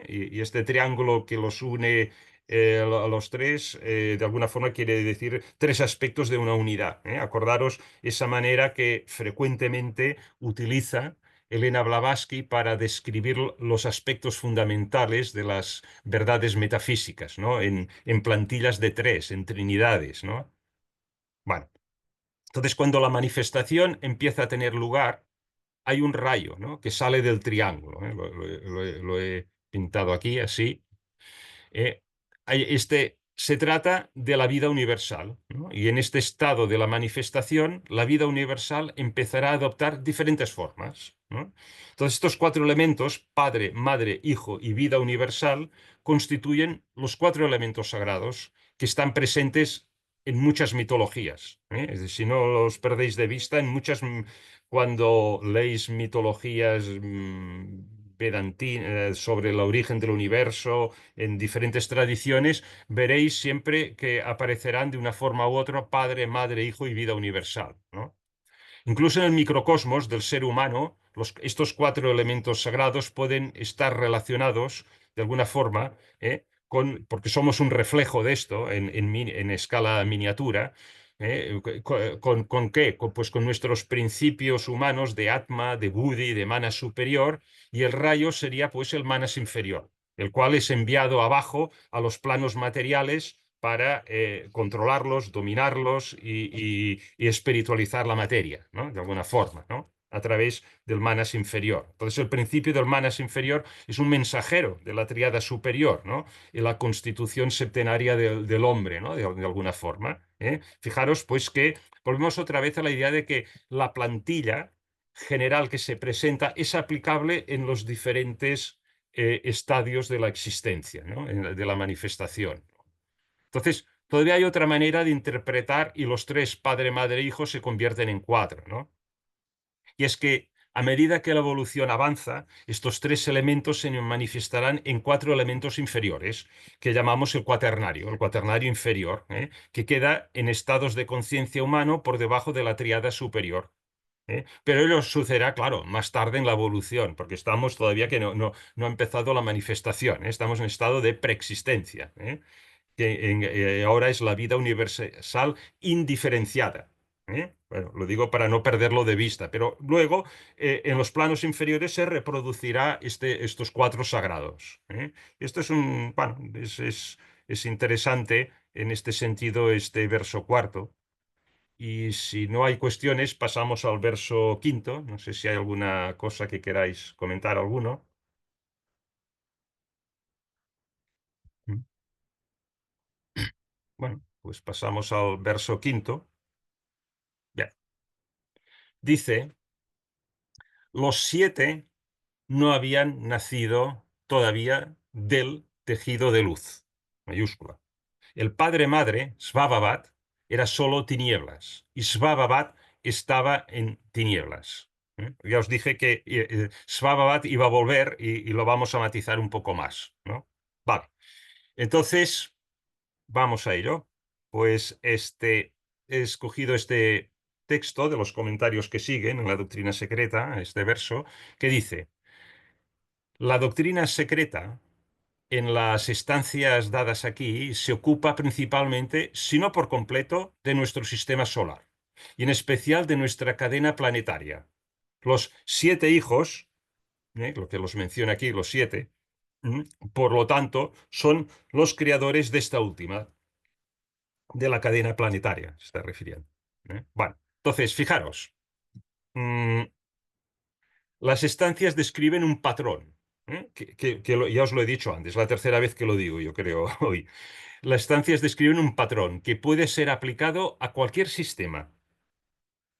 Y este triángulo que los une a los tres, de alguna forma quiere decir tres aspectos de una unidad. Acordaros esa manera que frecuentemente utiliza Elena Blavatsky para describir los aspectos fundamentales de las verdades metafísicas, ¿no? En plantillas de tres, en trinidades, ¿no? Bueno, entonces cuando la manifestación empieza a tener lugar, hay un rayo, ¿no? Que sale del triángulo, ¿eh? Lo he pintado aquí así. Eh, se trata de la vida universal, ¿no? Y en este estado de la manifestación, la vida universal empezará a adoptar diferentes formas, ¿no? Entonces, estos cuatro elementos, Padre, Madre, Hijo y vida universal, constituyen los cuatro elementos sagrados que están presentes en muchas mitologías, ¿eh? Es decir, si no los perdéis de vista, cuando leéis mitologías sobre el origen del universo, en diferentes tradiciones, veréis siempre que aparecerán de una forma u otra Padre, Madre, Hijo y vida universal, ¿no? Incluso en el microcosmos del ser humano, estos cuatro elementos sagrados pueden estar relacionados de alguna forma, porque somos un reflejo de esto en escala miniatura. ¿Con qué? Pues con nuestros principios humanos de Atma, de Buddhi, de Manas superior, y el rayo sería pues el Manas inferior, el cual es enviado abajo a los planos materiales para controlarlos, dominarlos y espiritualizar la materia, ¿no? De alguna forma, ¿no? A través del manas inferior. Entonces, el principio del manas inferior es un mensajero de la triada superior, ¿no? Y la constitución septenaria del hombre, ¿no? De alguna forma. Fijaros, pues, que volvemos otra vez a la idea de que la plantilla general que se presenta es aplicable en los diferentes estadios de la existencia, ¿no? De la manifestación. Entonces, todavía hay otra manera de interpretar y los tres, padre, madre, hijo, se convierten en cuatro, ¿no? Y es que a medida que la evolución avanza, estos tres elementos se manifestarán en cuatro elementos inferiores, que llamamos el cuaternario inferior, que queda en estados de conciencia humano por debajo de la triada superior. Pero ello sucederá, claro, más tarde en la evolución, porque estamos todavía que no ha empezado la manifestación, estamos en estado de preexistencia, que ahora es la vida universal indiferenciada. Bueno, lo digo para no perderlo de vista, pero luego en los planos inferiores se reproducirá estos cuatro sagrados. Esto bueno, es interesante en este sentido este verso cuarto. Y si no hay cuestiones, pasamos al verso quinto. No sé si hay alguna cosa que queráis comentar alguno. Mm. Bueno, pues pasamos al verso quinto. Bien. Dice, los siete no habían nacido todavía del tejido de luz, mayúscula. El padre-madre, Svavabat, era solo tinieblas y Svavabat estaba en tinieblas. Ya os dije que Svavabat iba a volver y lo vamos a matizar un poco más, ¿no? Vale, entonces vamos a ello. Pues he escogido este texto de los comentarios que siguen en la doctrina secreta, este verso, que dice, la doctrina secreta en las estancias dadas aquí se ocupa principalmente, si no por completo, de nuestro sistema solar y en especial de nuestra cadena planetaria. Los siete hijos, lo que los menciona aquí, los siete, por lo tanto, son los creadores de esta última, de la cadena planetaria, se está refiriendo. Bueno, entonces, fijaros. Las estancias describen un patrón, ¿eh? Ya os lo he dicho antes, la tercera vez que lo digo, yo creo, hoy. Las estancias describen un patrón que puede ser aplicado a cualquier sistema.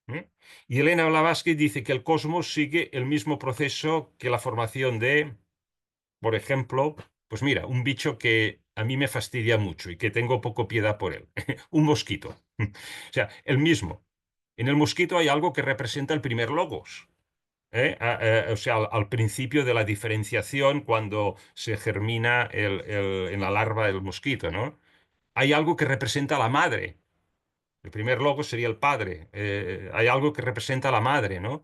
¿Eh? Y Elena Blavatsky dice que el cosmos sigue el mismo proceso que la formación de, por ejemplo, pues mira, un bicho que a mí me fastidia mucho y que tengo poco piedad por él, un mosquito. O sea, el mismo. En el mosquito hay algo que representa el primer logos. O sea, al principio de la diferenciación, cuando se germina en la larva del mosquito, ¿no? Hay algo que representa a la madre. El primer logo sería el padre. Hay algo que representa a la madre, ¿no?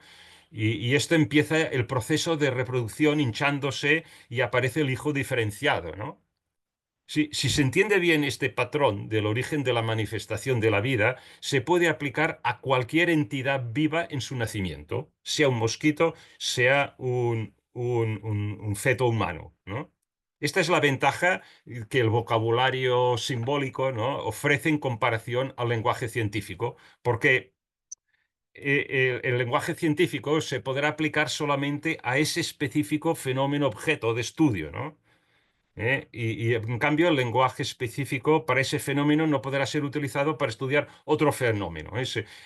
Y esto empieza el proceso de reproducción hinchándose y aparece el hijo diferenciado, ¿no? Si se entiende bien este patrón del origen de la manifestación de la vida, se puede aplicar a cualquier entidad viva en su nacimiento, sea un mosquito, sea un feto humano, ¿no? Esta es la ventaja que el vocabulario simbólico, ¿no?, ofrece en comparación al lenguaje científico, porque el lenguaje científico se podrá aplicar solamente a ese específico fenómeno objeto de estudio, ¿no? Y en cambio el lenguaje específico para ese fenómeno no podrá ser utilizado para estudiar otro fenómeno.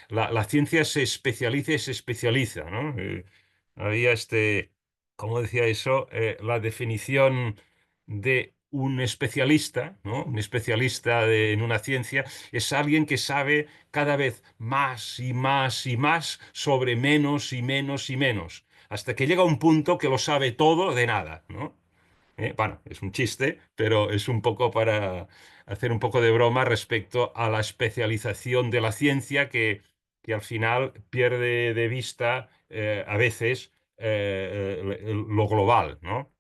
La ciencia se especializa y se especializa, ¿no? Había ¿cómo decía eso? La definición de un especialista, ¿no? Un especialista en una ciencia es alguien que sabe cada vez más y más y más sobre menos y menos y menos, hasta que llega un punto que lo sabe todo de nada, ¿no? Bueno, es un chiste, pero es un poco para hacer un poco de broma respecto a la especialización de la ciencia que al final pierde de vista a veces lo global, ¿no?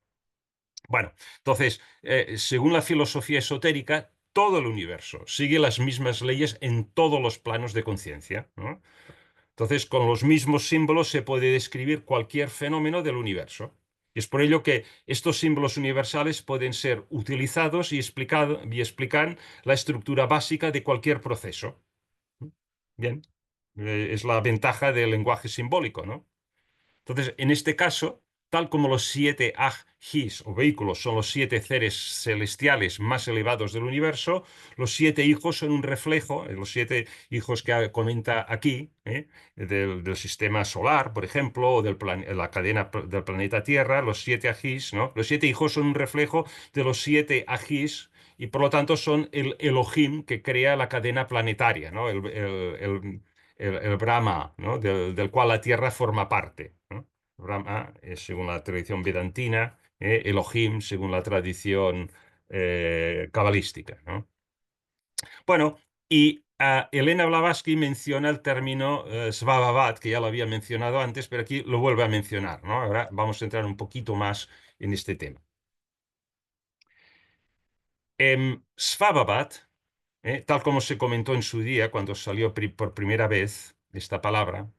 Bueno, entonces, según la filosofía esotérica, todo el universo sigue las mismas leyes en todos los planos de conciencia, ¿no? Entonces, con los mismos símbolos se puede describir cualquier fenómeno del universo. Y es por ello que estos símbolos universales pueden ser utilizados y explican la estructura básica de cualquier proceso. Bien, es la ventaja del lenguaje simbólico, ¿no? Entonces, en este caso, tal como los siete ajis o vehículos son los siete seres celestiales más elevados del universo, los siete hijos son un reflejo, los siete hijos que comenta aquí, del sistema solar, por ejemplo, o la cadena del planeta Tierra, los siete ajis, ¿no? Los siete hijos son un reflejo de los siete ajis. Y por lo tanto son el Elohim que crea la cadena planetaria, ¿no? El Brahma, ¿no?, del cual la Tierra forma parte, ¿no? Brahma es según la tradición vedantina, Elohim según la tradición cabalística, ¿no? Bueno, y Elena Blavatsky menciona el término Svabhavat, que ya lo había mencionado antes, pero aquí lo vuelve a mencionar, ¿no? Ahora vamos a entrar un poquito más en este tema. Svabhavat, tal como se comentó en su día cuando salió por primera vez esta palabra,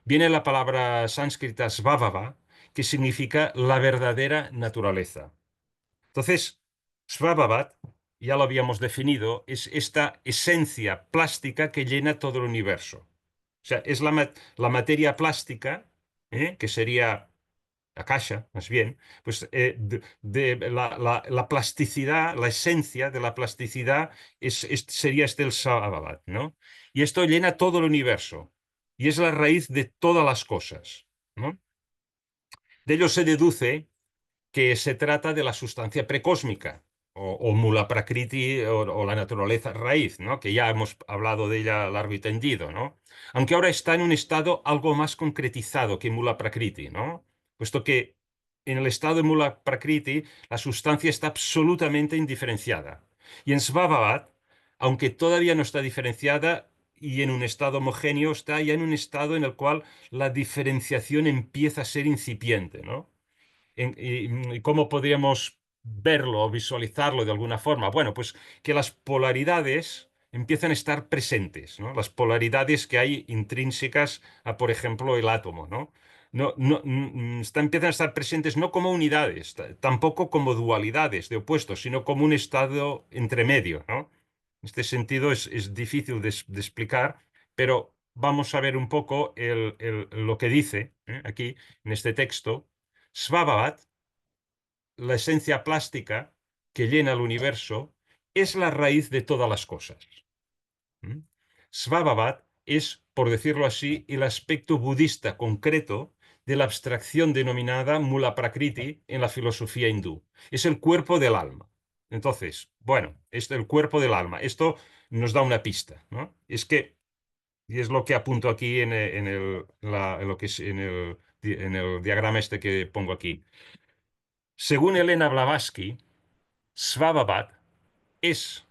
viene la palabra sánscrita svabhava, que significa la verdadera naturaleza. Entonces, Svabhavat, ya lo habíamos definido, es esta esencia plástica que llena todo el universo. O sea, es la materia plástica, que sería Akasha, más bien, pues la plasticidad, la esencia de la plasticidad sería el Svabhavat, ¿no? Y esto llena todo el universo y es la raíz de todas las cosas, ¿no? De ello se deduce que se trata de la sustancia precósmica, o Mula Prakriti, o la naturaleza raíz, ¿no?, que ya hemos hablado de ella largo y tendido, ¿no? Aunque ahora está en un estado algo más concretizado que Mula Prakriti, ¿no? Puesto que en el estado de Mula Prakriti la sustancia está absolutamente indiferenciada. Y en Svabhavat, aunque todavía no está diferenciada y en un estado homogéneo, está ya en un estado en el cual la diferenciación empieza a ser incipiente, ¿no? ¿Y cómo podríamos verlo o visualizarlo de alguna forma? Bueno, pues que las polaridades empiezan a estar presentes, ¿no? Las polaridades que hay intrínsecas a, por ejemplo, el átomo, ¿no? Empiezan a estar presentes no como unidades, tampoco como dualidades de opuestos, sino como un estado entre medio, ¿no? En este sentido es difícil de explicar, pero vamos a ver un poco lo que dice aquí en este texto. Svabhavat, la esencia plástica que llena el universo, es la raíz de todas las cosas. ¿Mm? Svabhavat es, por decirlo así, el aspecto budista concreto de la abstracción denominada Mula Prakriti en la filosofía hindú. Es el cuerpo del alma. Entonces, bueno, es el cuerpo del alma. Esto nos da una pista, ¿no? Es que, y es lo que apunto aquí en lo que es, en el diagrama este que pongo aquí. Según Elena Blavatsky, Svabhavat es,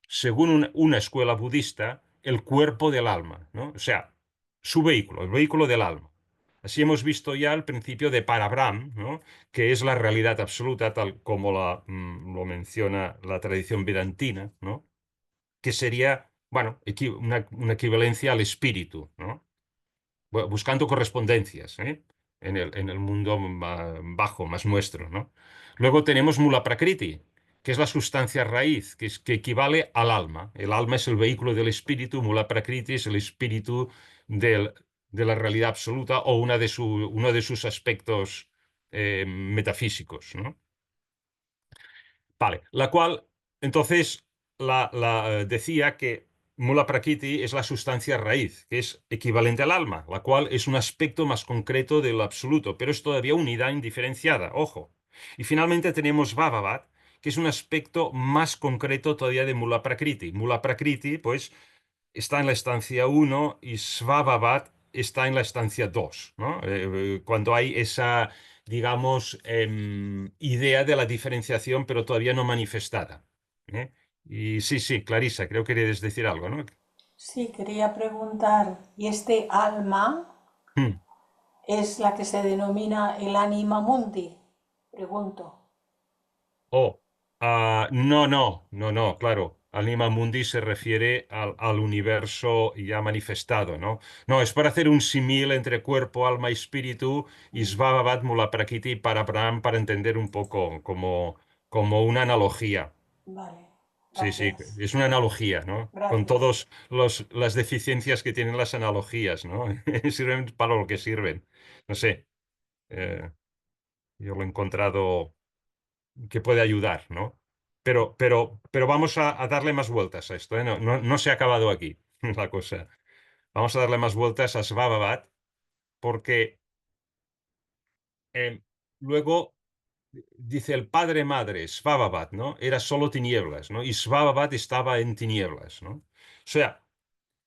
según una escuela budista, el cuerpo del alma, ¿no? O sea, su vehículo, el vehículo del alma. Así hemos visto ya el principio de Parabrahm, ¿no? Que es la realidad absoluta, tal como lo menciona la tradición vedantina, ¿no? Que sería, bueno, una equivalencia al espíritu, ¿no? Buscando correspondencias, ¿eh? En el mundo bajo, más nuestro, ¿no? Luego tenemos Mula Prakriti, que es la sustancia raíz, que equivale al alma. El alma es el vehículo del espíritu, Mula Prakriti es el espíritu del- de la realidad absoluta o uno de sus aspectos metafísicos, ¿no? Vale, la cual, entonces, decía que Mula Prakriti es la sustancia raíz, que es equivalente al alma, la cual es un aspecto más concreto del absoluto, pero es todavía unidad indiferenciada, ojo. Y finalmente tenemos Bhavavat, que es un aspecto más concreto todavía de Mula Prakriti. Mula Prakriti, pues, está en la estancia uno y Svabhavat está en la estancia 2, ¿no? Cuando hay esa, digamos, idea de la diferenciación, pero todavía no manifestada. ¿Eh? Y sí, sí, Clarisa, creo que querías decir algo, ¿no? Sí, quería preguntar, ¿y este alma Hmm. es la que se denomina el anima mundi? Pregunto. Oh, no, no, no, no, claro. Anima Mundi se refiere al universo ya manifestado, ¿no? No, es para hacer un símil entre cuerpo, alma y espíritu, y Svabhavat Mula Prakriti para Abraham, para entender un poco como una analogía. Vale, Sí, sí, gracias. es una analogía, ¿no? Con Gracias. todas las deficiencias que tienen las analogías, ¿no? Sirven para lo que sirven. No sé, eh, yo lo he encontrado que puede ayudar, ¿no? Pero vamos a darle más vueltas a esto, ¿eh? No, no, no se ha acabado aquí la cosa. Vamos a darle más vueltas a Svabhavat porque luego dice el padre madre, Svabhavat, ¿no? Era solo tinieblas, ¿no? Y Svabhavat estaba en tinieblas, ¿no? O sea,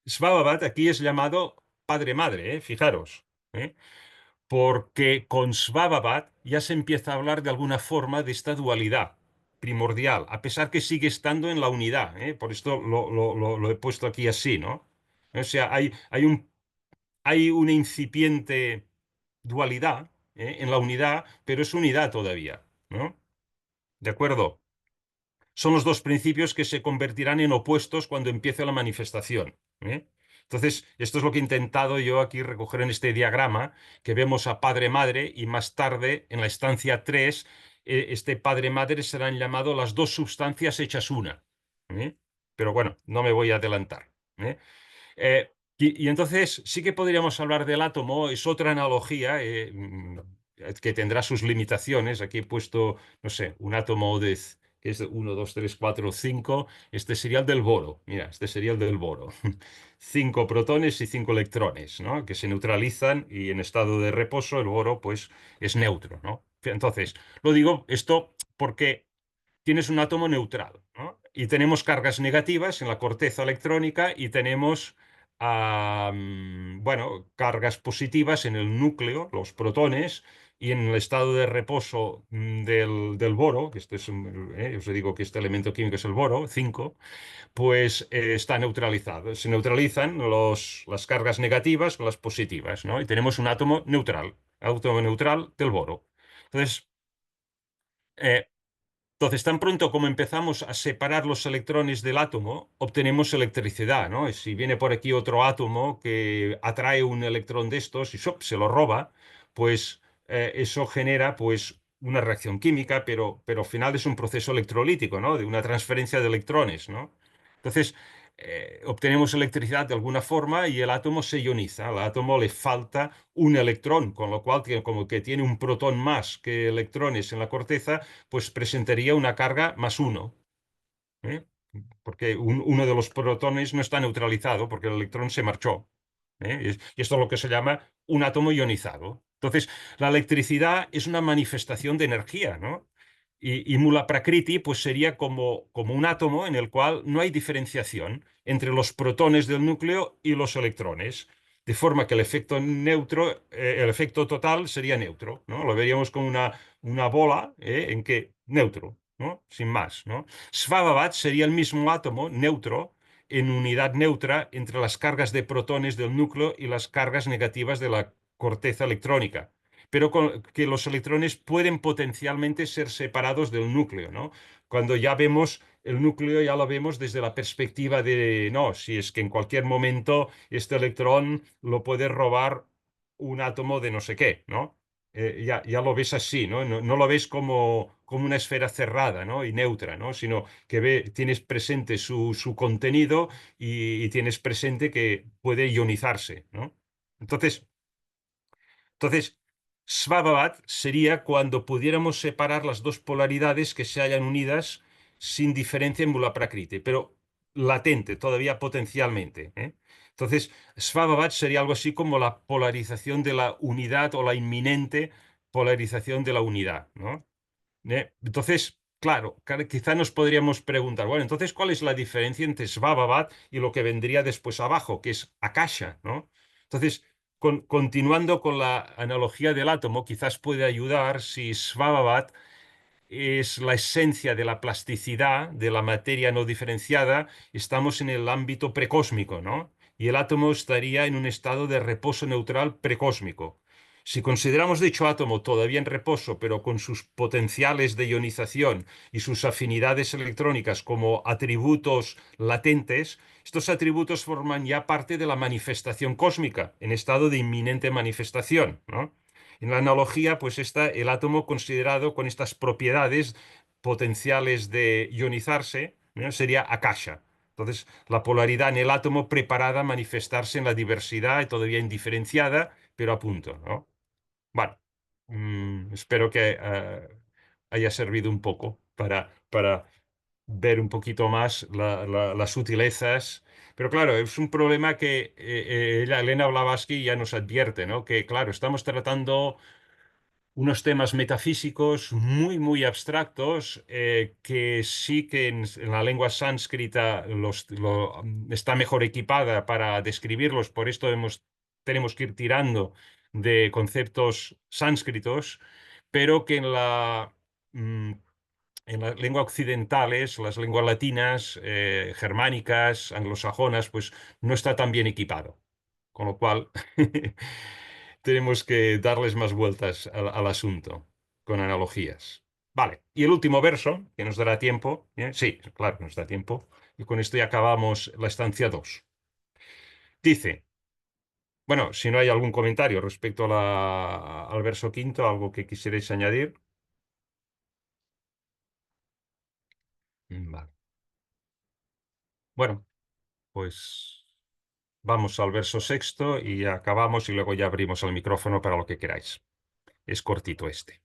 Svabhavat aquí es llamado padre madre, ¿eh? Fijaros, ¿eh? Porque con Svabhavat ya se empieza a hablar de alguna forma de esta dualidad primordial, a pesar que sigue estando en la unidad, ¿eh? Por esto lo he puesto aquí así, ¿no? O sea, hay una incipiente dualidad, en la unidad, pero es unidad todavía, ¿no? ¿De acuerdo? Son los dos principios que se convertirán en opuestos cuando empiece la manifestación, ¿eh? Entonces, esto es lo que he intentado yo aquí recoger en este diagrama, que vemos a padre-madre y más tarde, en la estancia 3, este padre-madre serán llamados las dos sustancias hechas una, ¿eh? Pero bueno, no me voy a adelantar, ¿eh? Y entonces sí que podríamos hablar del átomo, es otra analogía que tendrá sus limitaciones. Aquí he puesto, no sé, un átomo que es de 1, 2, 3, 4, 5. Este sería el del boro. Mira, este sería el del boro. 5 protones y 5 electrones, ¿no? Que se neutralizan y en estado de reposo el boro, pues, es neutro, ¿no? Entonces, lo digo esto porque tienes un átomo neutral, ¿no? Y tenemos cargas negativas en la corteza electrónica y tenemos, bueno, cargas positivas en el núcleo, los protones, y en el estado de reposo del boro, que este es os digo que este elemento químico es el boro, 5, pues está neutralizado. Se neutralizan las cargas negativas con las positivas, ¿no? Y tenemos un átomo neutral del boro. Entonces, eh, tan pronto como empezamos a separar los electrones del átomo, obtenemos electricidad, ¿no? Y si viene por aquí otro átomo que atrae un electrón de estos y ¡shop! Se lo roba, pues eso genera pues una reacción química, pero al final es un proceso electrolítico, ¿no? De una transferencia de electrones, ¿no? Entonces, obtenemos electricidad de alguna forma y el átomo se ioniza. Al átomo le falta un electrón, con lo cual, como que tiene un protón más que electrones en la corteza, pues presentaría una carga más uno. ¿Eh? Porque uno de los protones no está neutralizado porque el electrón se marchó. Y esto es lo que se llama un átomo ionizado. Entonces, la electricidad es una manifestación de energía, ¿no? Y Mula Prakriti pues sería como un átomo en el cual no hay diferenciación entre los protones del núcleo y los electrones, de forma que el efecto neutro, el efecto total sería neutro, ¿no? Lo veríamos como una bola, en que neutro, ¿no? Sin más, ¿no? Svabhavat sería el mismo átomo neutro en unidad neutra entre las cargas de protones del núcleo y las cargas negativas de la corteza electrónica, pero que los electrones pueden potencialmente ser separados del núcleo, ¿no? Cuando ya vemos el núcleo, ya lo vemos desde la perspectiva de, no, si es que en cualquier momento este electrón lo puede robar un átomo de no sé qué, ¿no? Ya lo ves así, ¿no? No lo ves como una esfera cerrada, ¿no? Y neutra, ¿no? Sino que tienes presente su contenido y tienes presente que puede ionizarse, ¿no? Entonces, entonces, Svabhavat sería cuando pudiéramos separar las dos polaridades que se hayan unidas sin diferencia en Mula Prakriti, pero latente, todavía potencialmente, ¿eh? Entonces, Svabhavat sería algo así como la polarización de la unidad o la inminente polarización de la unidad, ¿no? Entonces, claro, quizá nos podríamos preguntar, bueno, entonces, ¿cuál es la diferencia entre Svabhavat y lo que vendría después abajo, que es Akasha, ¿no? Entonces, continuando con la analogía del átomo, quizás puede ayudar si Svabhavat es la esencia de la plasticidad de la materia no diferenciada, estamos en el ámbito precósmico, ¿no? Y el átomo estaría en un estado de reposo neutral precósmico. Si consideramos dicho átomo todavía en reposo, pero con sus potenciales de ionización y sus afinidades electrónicas como atributos latentes, estos atributos forman ya parte de la manifestación cósmica, en estado de inminente manifestación, ¿no? En la analogía, pues está el átomo considerado con estas propiedades potenciales de ionizarse, ¿no? Sería Akasha. Entonces, la polaridad en el átomo preparada a manifestarse en la diversidad, todavía indiferenciada, pero a punto, ¿no? Bueno, espero que haya servido un poco para ver un poquito más las sutilezas. Pero claro, es un problema que Elena Blavatsky ya nos advierte, ¿no? Que claro, estamos tratando unos temas metafísicos muy, muy abstractos que sí que en la lengua sánscrita está mejor equipada para describirlos, por esto tenemos que ir tirando de conceptos sánscritos, pero que mm, en las lenguas occidentales, las lenguas latinas, germánicas, anglosajonas, pues no está tan bien equipado. Con lo cual, tenemos que darles más vueltas al asunto con analogías. Vale, y el último verso, que nos dará tiempo, ¿eh? Sí, claro, nos da tiempo, y con esto ya acabamos la estancia 2. Dice, bueno, si no hay algún comentario respecto a al verso quinto, algo que quisierais añadir. Vale. Bueno, pues vamos al verso sexto y ya acabamos y luego ya abrimos el micrófono para lo que queráis. Es cortito este.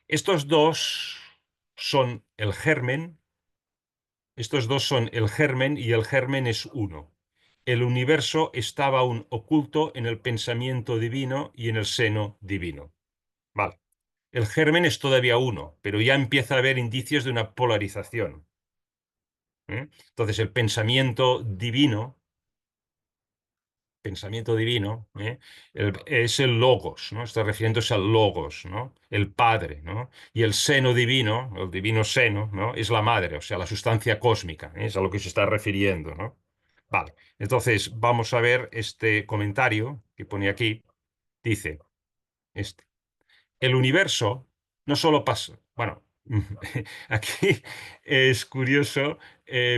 Estos dos son el germen, estos dos son el germen y el germen es uno. El universo estaba aún oculto en el pensamiento divino y en el seno divino. Vale. El germen es todavía uno, pero ya empieza a haber indicios de una polarización. Entonces, el pensamiento divino, es el logos, ¿no? Está refiriéndose al logos, ¿no? El padre, ¿no? Y el seno divino, el divino seno, ¿no? Es la madre, o sea, la sustancia cósmica, ¿eh? Es a lo que se está refiriendo, ¿no? Vale, entonces vamos a ver este comentario que pone aquí. Dice, este, el universo no solo pasa, bueno, aquí es curioso.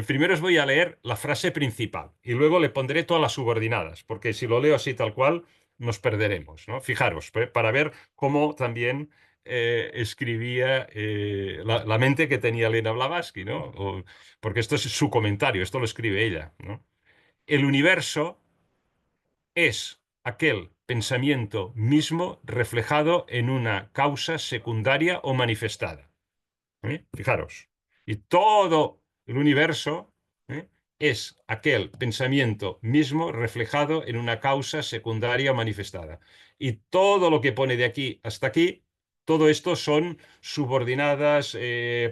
Primero os voy a leer la frase principal y luego le pondré todas las subordinadas, porque si lo leo así tal cual, nos perderemos, ¿no? Fijaros, para ver cómo también escribía la mente que tenía Elena Blavatsky, ¿no? Porque esto es su comentario, esto lo escribe ella, ¿no? El universo es aquel pensamiento mismo reflejado en una causa secundaria o manifestada. Fijaros. Y todo el universo ¿eh? Es aquel pensamiento mismo reflejado en una causa secundaria o manifestada. Y todo lo que pone de aquí hasta aquí, todo esto son subordinadas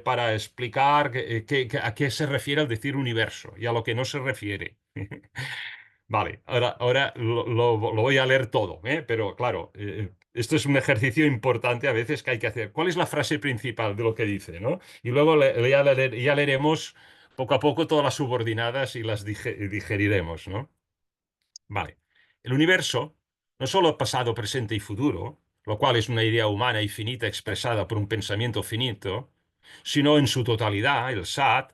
para explicar a qué se refiere al decir universo y a lo que no se refiere. Vale, ahora lo voy a leer todo, ¿eh? Pero claro, esto es un ejercicio importante a veces que hay que hacer. ¿Cuál es la frase principal de lo que dice, ¿no? Y luego ya leeremos poco a poco todas las subordinadas y las digeriremos, ¿no? Vale. El universo no solo pasado, presente y futuro, lo cual es una idea humana y finita expresada por un pensamiento finito, sino en su totalidad, el Sat,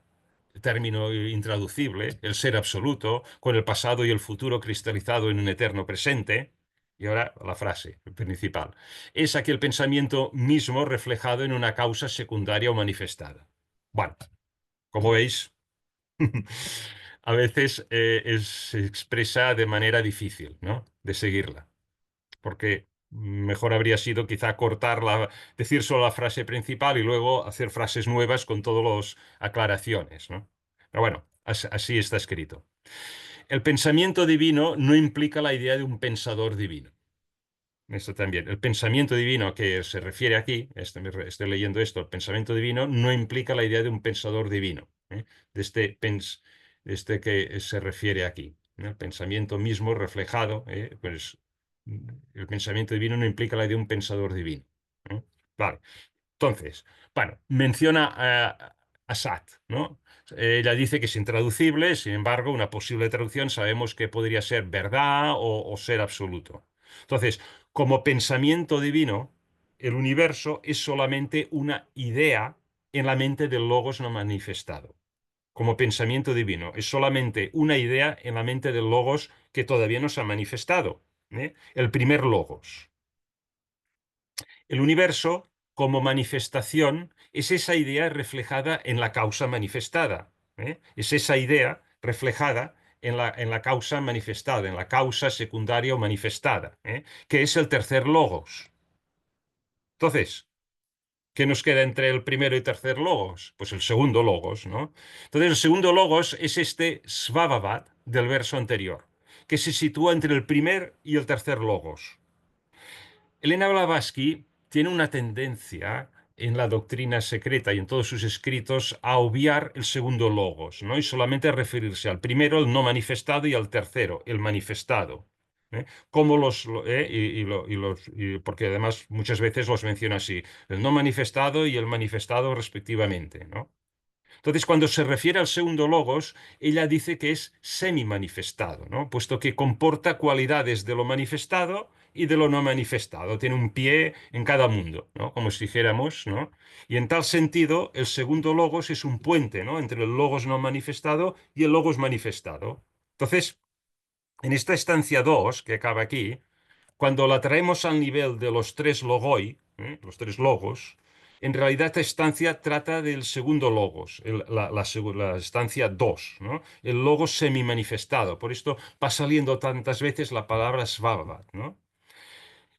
término intraducible, el ser absoluto, con el pasado y el futuro cristalizado en un eterno presente. Y ahora la frase principal. Es aquel pensamiento mismo reflejado en una causa secundaria o manifestada. Bueno, como veis, a veces se expresa de manera difícil, ¿no? De seguirla, porque mejor habría sido quizá cortarla, decir solo la frase principal y luego hacer frases nuevas con todas las aclaraciones, ¿no? Pero bueno, así está escrito. El pensamiento divino no implica la idea de un pensador divino. Esto también. El pensamiento divino a que se refiere aquí, estoy leyendo esto, el pensamiento divino no implica la idea de un pensador divino, ¿eh? De de este que se refiere aquí, ¿no? El pensamiento mismo reflejado, pues el pensamiento divino no implica la idea de un pensador divino, ¿eh? Vale. Entonces, bueno, menciona a Sat, ¿no? Ella dice que es intraducible, sin embargo, una posible traducción sabemos que podría ser verdad o ser absoluto. Entonces, como pensamiento divino, el universo es solamente una idea en la mente del logos no manifestado. Como pensamiento divino, es solamente una idea en la mente del logos que todavía no se ha manifestado, ¿eh? El primer logos. El universo, como manifestación, es esa idea reflejada en la causa manifestada, ¿eh? Es esa idea reflejada en la causa manifestada, en la causa secundaria o manifestada, ¿eh? Que es el tercer logos. Entonces, ¿qué nos queda entre el primero y tercer logos? Pues el segundo logos, ¿no? Entonces, el segundo logos es este svabhavat del verso anterior, que se sitúa entre el primer y el tercer logos. Elena Blavatsky tiene una tendencia en la doctrina secreta y en todos sus escritos a obviar el segundo logos, ¿no? Y solamente a referirse al primero, el no manifestado, y al tercero, el manifestado. Como porque además muchas veces los menciona así, el no manifestado y el manifestado respectivamente, ¿no? Entonces, cuando se refiere al segundo logos, ella dice que es semi-manifestado, ¿no? Puesto que comporta cualidades de lo manifestado y de lo no manifestado. Tiene un pie en cada mundo, ¿no? Como si dijéramos, ¿no? Y en tal sentido, el segundo logos es un puente, ¿no? Entre el logos no manifestado y el logos manifestado. Entonces, en esta estancia 2 que acaba aquí, cuando la traemos al nivel de los tres logoi, los tres logos, en realidad esta estancia trata del segundo logos, la estancia 2, ¿no? El logos semi-manifestado. Por esto va saliendo tantas veces la palabra Svabhavat, ¿no?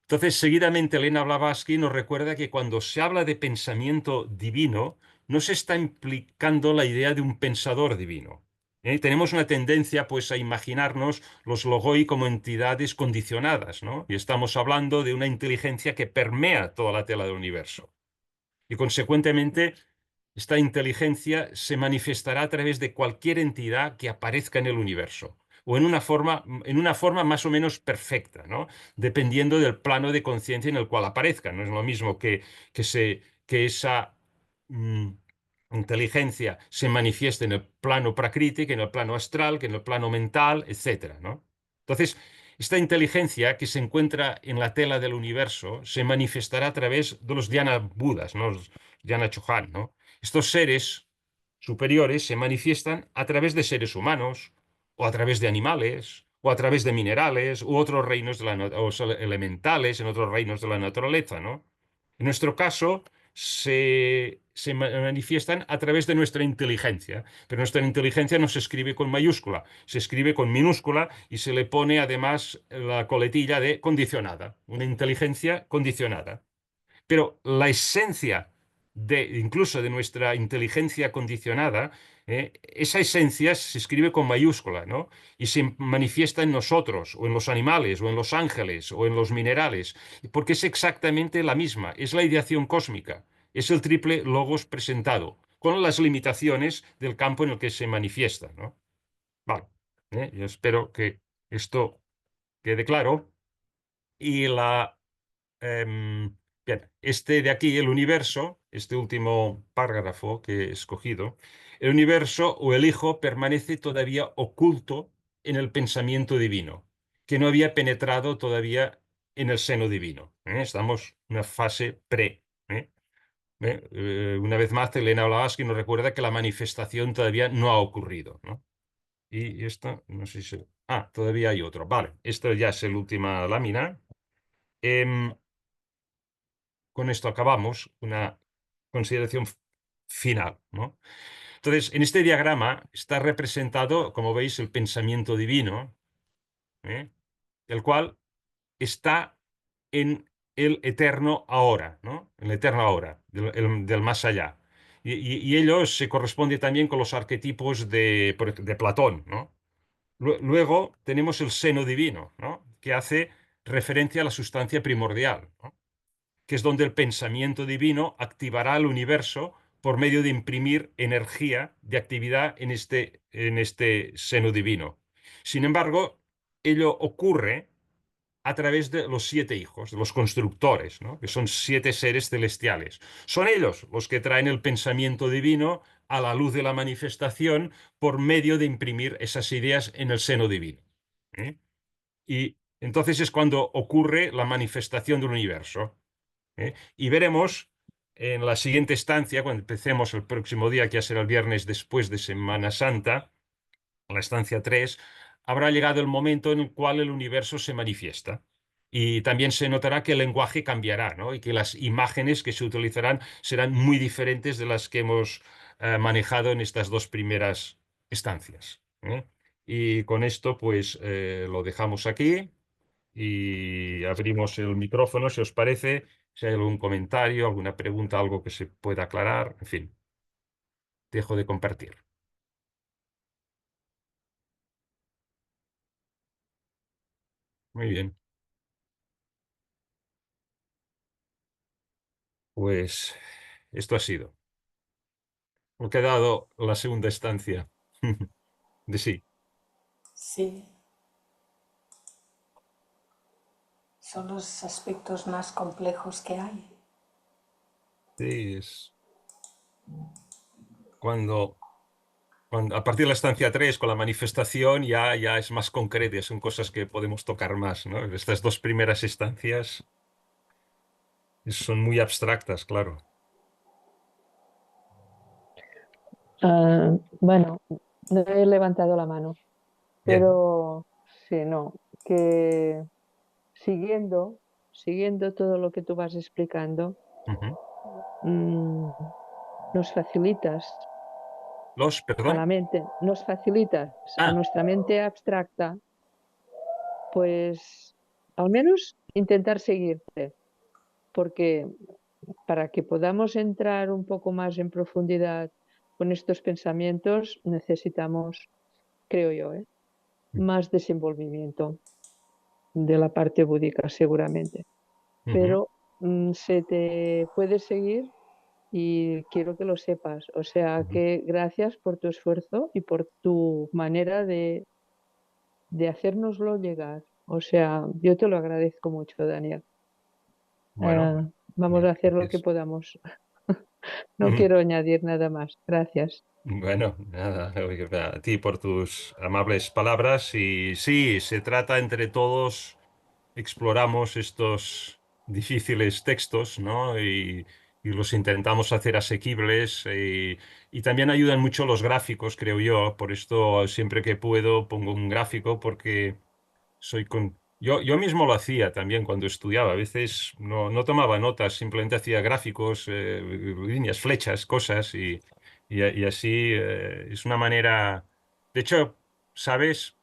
Entonces, seguidamente, Elena Blavatsky nos recuerda que cuando se habla de pensamiento divino, no se está implicando la idea de un pensador divino. Tenemos una tendencia, pues, a imaginarnos los logoi como entidades condicionadas, ¿no? Y estamos hablando de una inteligencia que permea toda la tela del universo. Y, consecuentemente, esta inteligencia se manifestará a través de cualquier entidad que aparezca en el universo, o en una forma más o menos perfecta, ¿no? Dependiendo del plano de conciencia en el cual aparezca. No es lo mismo que esa mm, inteligencia se manifieste en el plano prakriti, que en el plano astral, que en el plano mental, etcétera, ¿no? Entonces, esta inteligencia que se encuentra en la tela del universo se manifestará a través de los Dhyana Budas, ¿no? Los Dhyana Chohan, ¿no? Estos seres superiores se manifiestan a través de seres humanos, o a través de animales, o a través de minerales, u otros reinos de o elementales en otros reinos de la naturaleza, ¿no? En nuestro caso, se manifiestan a través de nuestra inteligencia, pero nuestra inteligencia no se escribe con mayúscula, se escribe con minúscula y se le pone además la coletilla de condicionada, una inteligencia condicionada. Pero la esencia incluso de nuestra inteligencia condicionada, esa esencia se escribe con mayúscula, ¿no? Y se manifiesta en nosotros, o en los animales, o en los ángeles, o en los minerales, porque es exactamente la misma, es la ideación cósmica, es el triple logos presentado, con las limitaciones del campo en el que se manifiesta, ¿no? Vale, yo espero que esto quede claro. Y Em, bien, este de aquí, el universo, este último párrafo que he escogido, el universo o el Hijo permanece todavía oculto en el pensamiento divino, que no había penetrado todavía en el seno divino. Estamos en una fase pre. Una vez más, Elena Blavatsky nos recuerda que la manifestación todavía no ha ocurrido, ¿no? Y esto, no sé si... Ah, todavía hay otro. Vale, esto ya es la última lámina. Em, con esto acabamos una consideración final, ¿no? Entonces, en este diagrama está representado, como veis, el pensamiento divino, ¿eh? El cual está en el eterno ahora, ¿no? En el eterno ahora, del más allá. Y ello se corresponde también con los arquetipos de Platón, ¿no? Luego tenemos el seno divino, ¿no? Que hace referencia a la sustancia primordial, ¿no? Que es donde el pensamiento divino activará el universo por medio de imprimir energía de actividad en este seno divino. Sin embargo, ello ocurre a través de los siete hijos, de los constructores, ¿no? Que son siete seres celestiales. Son ellos los que traen el pensamiento divino a la luz de la manifestación por medio de imprimir esas ideas en el seno divino. ¿Eh? Y entonces es cuando ocurre la manifestación del universo. Y veremos en la siguiente estancia, cuando empecemos el próximo día, que ya será el viernes después de Semana Santa, la estancia 3, habrá llegado el momento en el cual el universo se manifiesta. Y también se notará que el lenguaje cambiará, ¿no? Y que las imágenes que se utilizarán serán muy diferentes de las que hemos manejado en estas dos primeras estancias. Y con esto, pues, lo dejamos aquí y abrimos el micrófono, si os parece, si hay algún comentario, alguna pregunta, algo que se pueda aclarar, en fin, dejo de compartir. Muy bien, pues esto ha sido lo que ha dado la segunda estancia de sí. Sí, son los aspectos más complejos que hay. Sí, es cuando, a partir de la estancia 3 con la manifestación, ya es más concreto, ya son cosas que podemos tocar más, ¿no? Estas dos primeras estancias son muy abstractas, claro. Bueno, no he levantado la mano, Bien. pero sí, no, que siguiendo todo lo que tú vas explicando, Ujú. mm, nos facilitas a la Perdón. mente, nos facilitas a Ah, nuestra mente abstracta, pues al menos intentar seguirte, porque para que podamos entrar un poco más en profundidad con estos pensamientos, necesitamos, creo yo, más desenvolvimiento de la parte búdica, seguramente. ujú, Pero se te puede seguir y quiero que lo sepas. O sea ujú. que gracias por tu esfuerzo y por tu manera de hacérnoslo llegar. O sea, yo te lo agradezco mucho, Daniel. Bueno, Eh, vamos bien, a hacer lo que gracias. podamos. No Ujú. quiero añadir nada más. Gracias. Bueno, nada, oye, a ti por tus amables palabras y sí, se trata entre todos, exploramos estos difíciles textos, ¿no? Y los intentamos hacer asequibles y también ayudan mucho los gráficos, creo yo, por esto siempre que puedo pongo un gráfico porque Yo mismo lo hacía también cuando estudiaba. A veces no tomaba notas, simplemente hacía gráficos, líneas, flechas, cosas y así es una manera... De hecho, ¿sabes,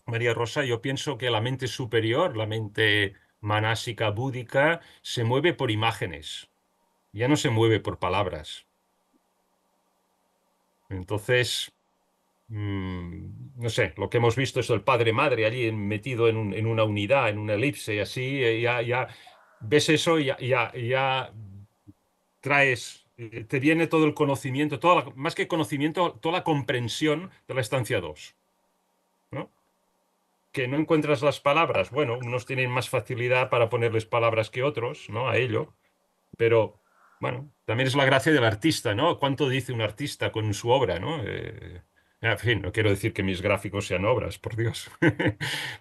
María Rosa? Yo pienso que la mente superior, la mente manásica, búdica, se mueve por imágenes, ya no se mueve por palabras. Entonces... no sé, lo que hemos visto es el padre-madre allí metido en una unidad, en una elipse, y así, ya ves eso y ya traes, te viene todo el conocimiento, más que conocimiento, toda la comprensión de la estancia 2, ¿no? Que no encuentras las palabras. Bueno, unos tienen más facilidad para ponerles palabras que otros, ¿no? A ello, pero bueno, también es la gracia del artista, ¿no? ¿Cuánto dice un artista con su obra, ¿no? En fin, no quiero decir que mis gráficos sean obras, por Dios,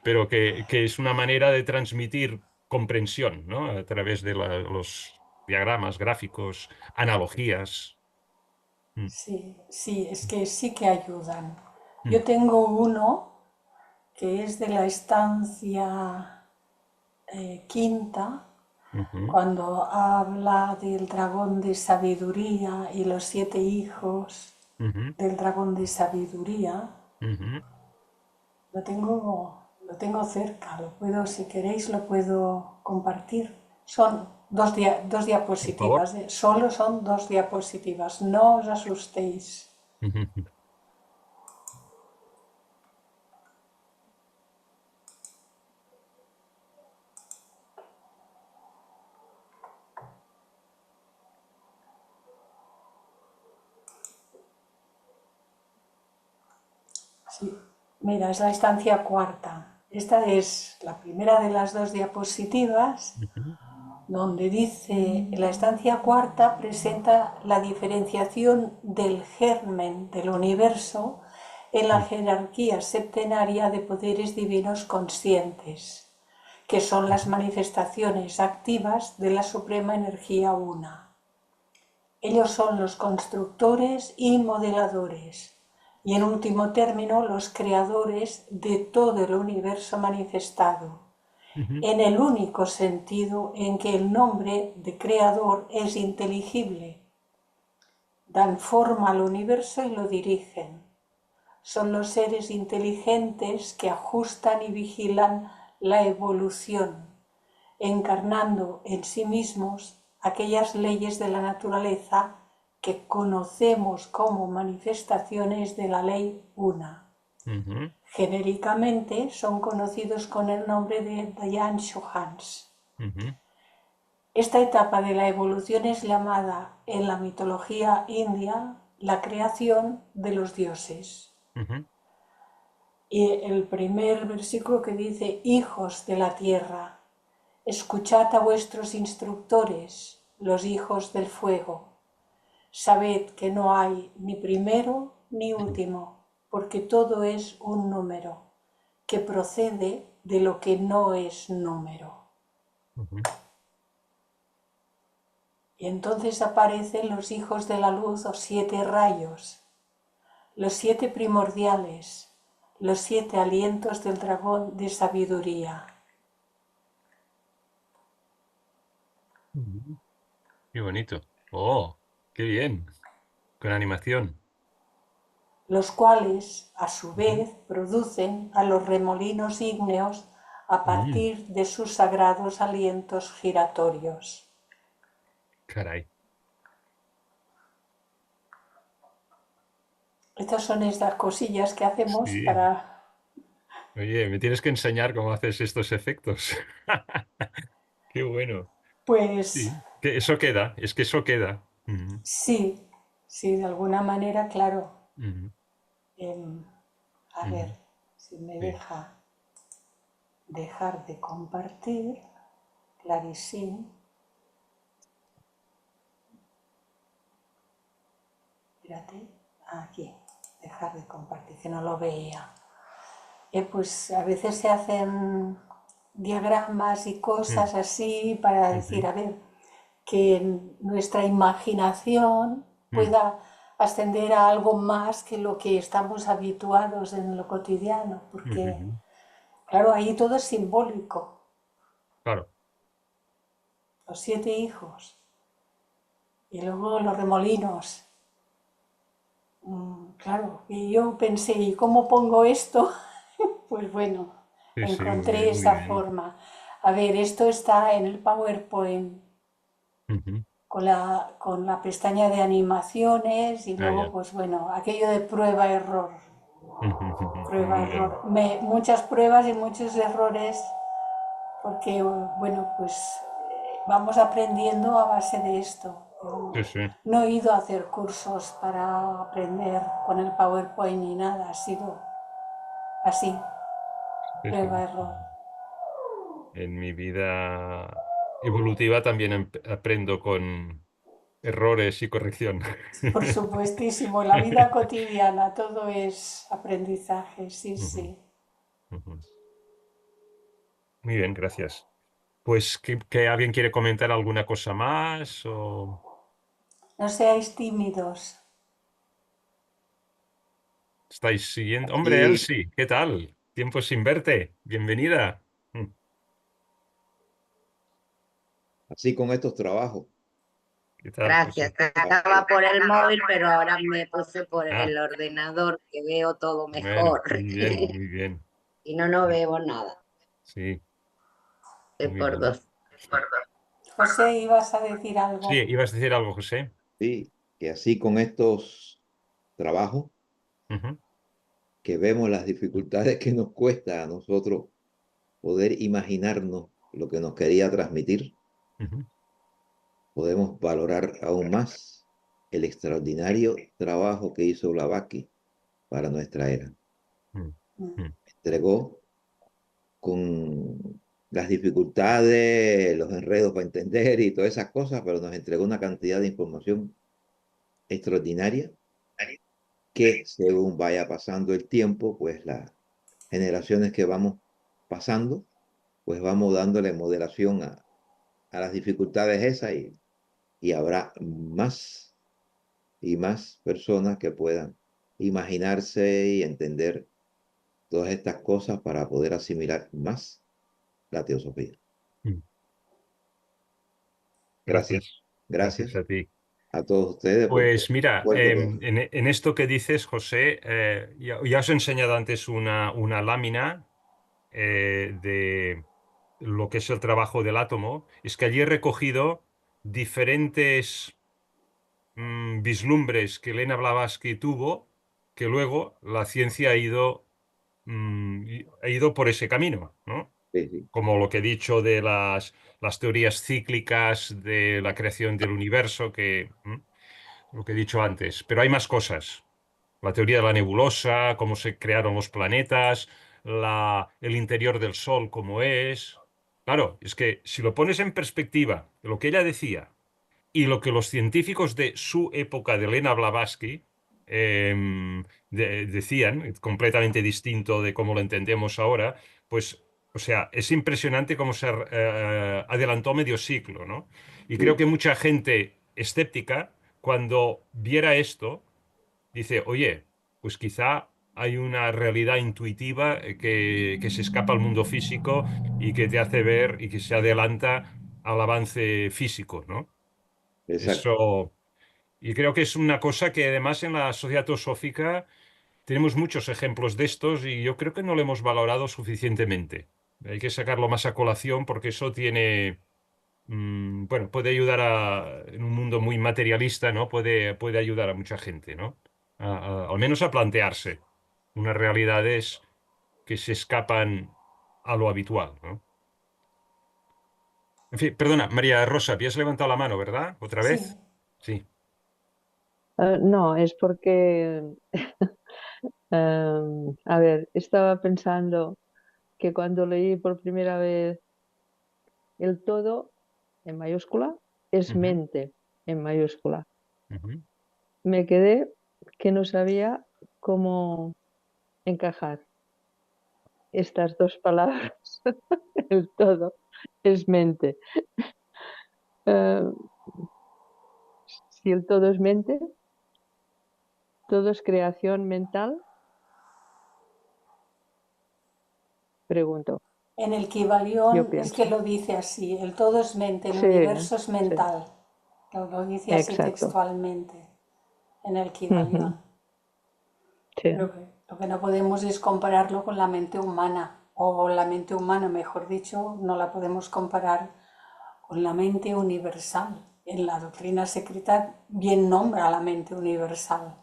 pero que es una manera de transmitir comprensión, ¿no? A través de los diagramas, gráficos, analogías. Mm, Sí, sí, es que sí que ayudan. mm, Yo tengo uno que es de la estancia quinta, ujú, cuando habla del dragón de sabiduría y los 7 hijos ujú, del dragón de sabiduría. ujú. Lo tengo cerca, si queréis lo puedo compartir. Son dos Por favor. diapositivas, solo son 2 diapositivas, no os asustéis. Ujú, Sí, mira, es la estancia cuarta. Esta es la primera de las 2 diapositivas, ujú, donde dice, la estancia cuarta presenta la diferenciación del germen del universo en la ujú, jerarquía septenaria de poderes divinos conscientes, que son las manifestaciones activas de la suprema energía una. Ellos son los constructores y modeladores, y en último término los creadores de todo el universo manifestado, ujú, en el único sentido en que el nombre de creador es inteligible. Dan forma al universo y lo dirigen. Son los seres inteligentes que ajustan y vigilan la evolución, encarnando en sí mismos aquellas leyes de la naturaleza que conocemos como manifestaciones de la ley una. ujú, Genéricamente son conocidos con el nombre de Dayan Shohans. ujú, Esta etapa de la evolución es llamada en la mitología india la creación de los dioses. ujú. Y el primer versículo que dice, hijos de la tierra, escuchad a vuestros instructores, los hijos del fuego. Sabed que no hay ni primero ni último, porque todo es un número, que procede de lo que no es número. Ujú. Y entonces aparecen los hijos de la luz o 7 rayos, los 7 primordiales, los 7 alientos del dragón de sabiduría, Ujú. Qué bonito. Oh, qué bien. Con animación. los cuales a su Ujú. vez producen a los remolinos ígneos a Mm, partir de sus sagrados alientos giratorios. caray. Estas son estas cosillas que hacemos Sí. para, Oye, me tienes que enseñar cómo haces estos efectos. Qué bueno. pues Sí. Que eso queda, es que eso queda. Ujú, sí, sí, de alguna manera, claro. ujú, em, a ver ujú. si me Sí. deja dejar de compartir, clarísimo. Espérate, aquí, dejar de compartir, que no lo veía. Pues a veces se hacen diagramas y Mm, cosas así para decir, ujú, a ver, que nuestra imaginación mm, pueda ascender a algo más que lo que estamos habituados en lo cotidiano, porque ujú, Claro, ahí todo es simbólico. Claro. Los 7 hijos. Y luego los remolinos. Claro, y yo pensé, ¿y cómo pongo esto? Pues bueno, Sí, sí, encontré muy esa bien. forma. A ver, esto está en el PowerPoint Ujú. con la pestaña de animaciones y Ah, luego, ya. pues bueno, aquello de prueba-error. Ujú, ujú. Muy bien. Prueba-error. Muchas pruebas y muchos errores porque, bueno, pues vamos aprendiendo a base de esto. Sí, sí, No he ido a hacer cursos para aprender con el PowerPoint ni nada, ha sido así, sí, sí. prueba-error. En mi vida evolutiva también aprendo con errores y corrección. Por supuestísimo, en la vida cotidiana todo es aprendizaje, sí, Ujú, sí. ujú. Muy bien, gracias. Pues que alguien quiere comentar alguna cosa más o No seáis tímidos. estáis siguiendo. Hombre, Sí, Elsie, ¿qué tal? Tiempo sin verte. Bienvenida. así con estos trabajos. ¿Qué tal, Gracias. José? Estaba por el móvil, pero ahora me puse por Ah, el ordenador que veo todo bueno, mejor. muy bien, muy bien. Y no veo nada. Sí, De muy por bien. dos. José, ibas a decir Sí, algo. ibas a decir algo, José. Sí, que así con estos trabajos Ujú, que vemos las dificultades que nos cuesta a nosotros poder imaginarnos lo que nos quería transmitir, ujú, podemos valorar aún más el extraordinario trabajo que hizo Blavatsky para nuestra era. mm, Mm. mm, Entregó con las dificultades, los enredos para entender y todas esas cosas, pero nos entregó una cantidad de información extraordinaria que según vaya pasando el tiempo, pues las generaciones que vamos pasando, pues vamos dándole moderación a las dificultades esas y habrá más y más personas que puedan imaginarse y entender todas estas cosas para poder asimilar más la teosofía. mm. Gracias, Gracias. Gracias gracias a ti. a todos ustedes porque Pues mira, fuerte todo. en esto que dices, José, ya os he enseñado antes una lámina de lo que es el trabajo del átomo. Es que allí he recogido diferentes vislumbres que Elena Blavatsky tuvo, que luego la ciencia ha ido por ese camino, ¿no? Sí, sí, Como lo que he dicho de las teorías cíclicas de la creación del universo, lo que he dicho antes. Pero hay más cosas. La teoría de la nebulosa, cómo se crearon los planetas, el interior del Sol, cómo es. Claro, es que si lo pones en perspectiva de lo que ella decía y lo que los científicos de su época de Elena Blavatsky decían, completamente distinto de cómo lo entendemos ahora, pues, o sea, es impresionante cómo se adelantó medio siglo, ¿no? Y creo sí, que mucha gente escéptica, cuando viera esto, dice, oye, pues quizá hay una realidad intuitiva que se escapa al mundo físico y que te hace ver y que se adelanta al avance físico, ¿no? exacto. Eso, y creo que es una cosa que además en la sociedad teosófica tenemos muchos ejemplos de estos y yo creo que no lo hemos valorado suficientemente. Hay que sacarlo más a colación porque eso tiene, bueno, puede ayudar en un mundo muy materialista, ¿no? Puede ayudar a mucha gente, ¿no? Al menos a plantearse unas realidades que se escapan a lo habitual, ¿no? En fin, perdona, María Rosa, habías levantado la mano, ¿verdad? ¿Otra Sí, vez? Sí. No, es porque, a ver, estaba pensando que cuando leí por primera vez el todo en mayúscula, es Ujú, mente en mayúscula. ujú. Me quedé que no sabía cómo encajar estas dos palabras. El todo es mente. Eh, si el todo es mente, todo es creación mental. Pregunto. En el Yo Kybalión es que pienso. lo dice así, el todo es mente, el Sí, universo es sí, mental. Lo dice así exacto. textualmente en el Ujú, Kybalión. sí, Lo que no podemos es compararlo con la mente humana, o la mente humana, mejor dicho, no la podemos comparar con la mente universal. En la doctrina secreta bien nombra la mente universal.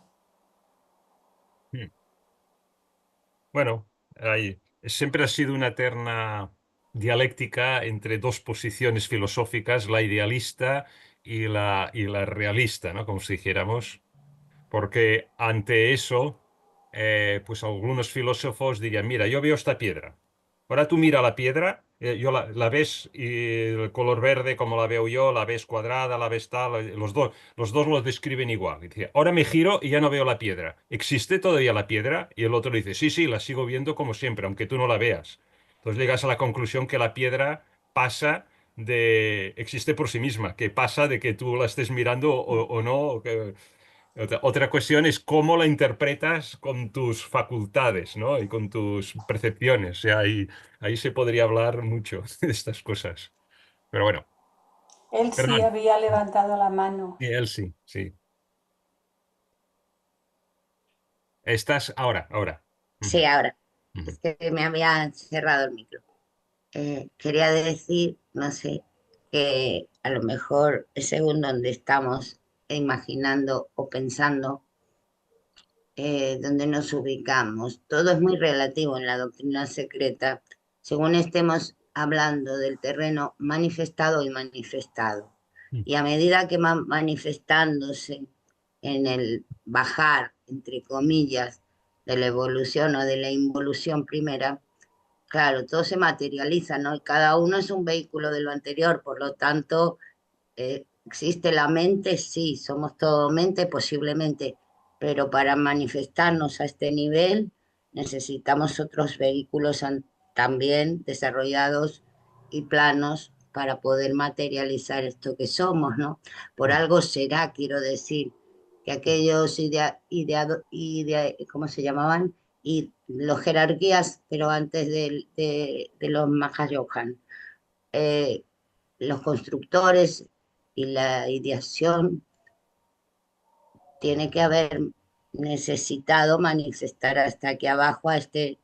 Mm. Bueno, siempre ha sido una eterna dialéctica entre dos posiciones filosóficas, la idealista y la realista, ¿no? Como si dijéramos. Porque ante eso, pues algunos filósofos dirían, mira, yo veo esta piedra. Ahora tú mira la piedra, la ves y el color verde como la veo yo, la ves cuadrada, la ves tal, los dos lo describen igual. Y dice, ahora me giro y ya no veo la piedra. ¿Existe todavía la piedra? Y el otro dice, sí, sí, la sigo viendo como siempre, aunque tú no la veas. Entonces llegas a la conclusión que la piedra pasa existe por sí misma, que pasa de que tú la estés mirando o no. Otra cuestión es cómo la interpretas con tus facultades, ¿no? Y con tus percepciones. O sea, ahí se podría hablar mucho de estas cosas. Pero bueno, Él sí perdón. había levantado la mano. Y él sí, sí. Estás ahora. Sí, Ujú, ahora. ujú. Es que me había cerrado el micro. Quería decir, no sé, que a lo mejor según donde estamos imaginando o pensando, donde nos ubicamos, todo es muy relativo en la doctrina secreta, según estemos hablando del terreno manifestado y manifestado. Mm, Y a medida que va manifestándose en el bajar, entre comillas, de la evolución o de la involución primera, claro, todo se materializa, ¿no? Y cada uno es un vehículo de lo anterior, por lo tanto, ¿existe la mente? Sí, somos todo mente, posiblemente, pero para manifestarnos a este nivel necesitamos otros vehículos también desarrollados y planos para poder materializar esto que somos, ¿no? Por mm. algo será, quiero decir, que aquellos ¿cómo se llamaban? Y los jerarquías, pero antes de los Mahayohan, eh, los constructores y la ideación tiene que haber necesitado manifestar hasta aquí abajo,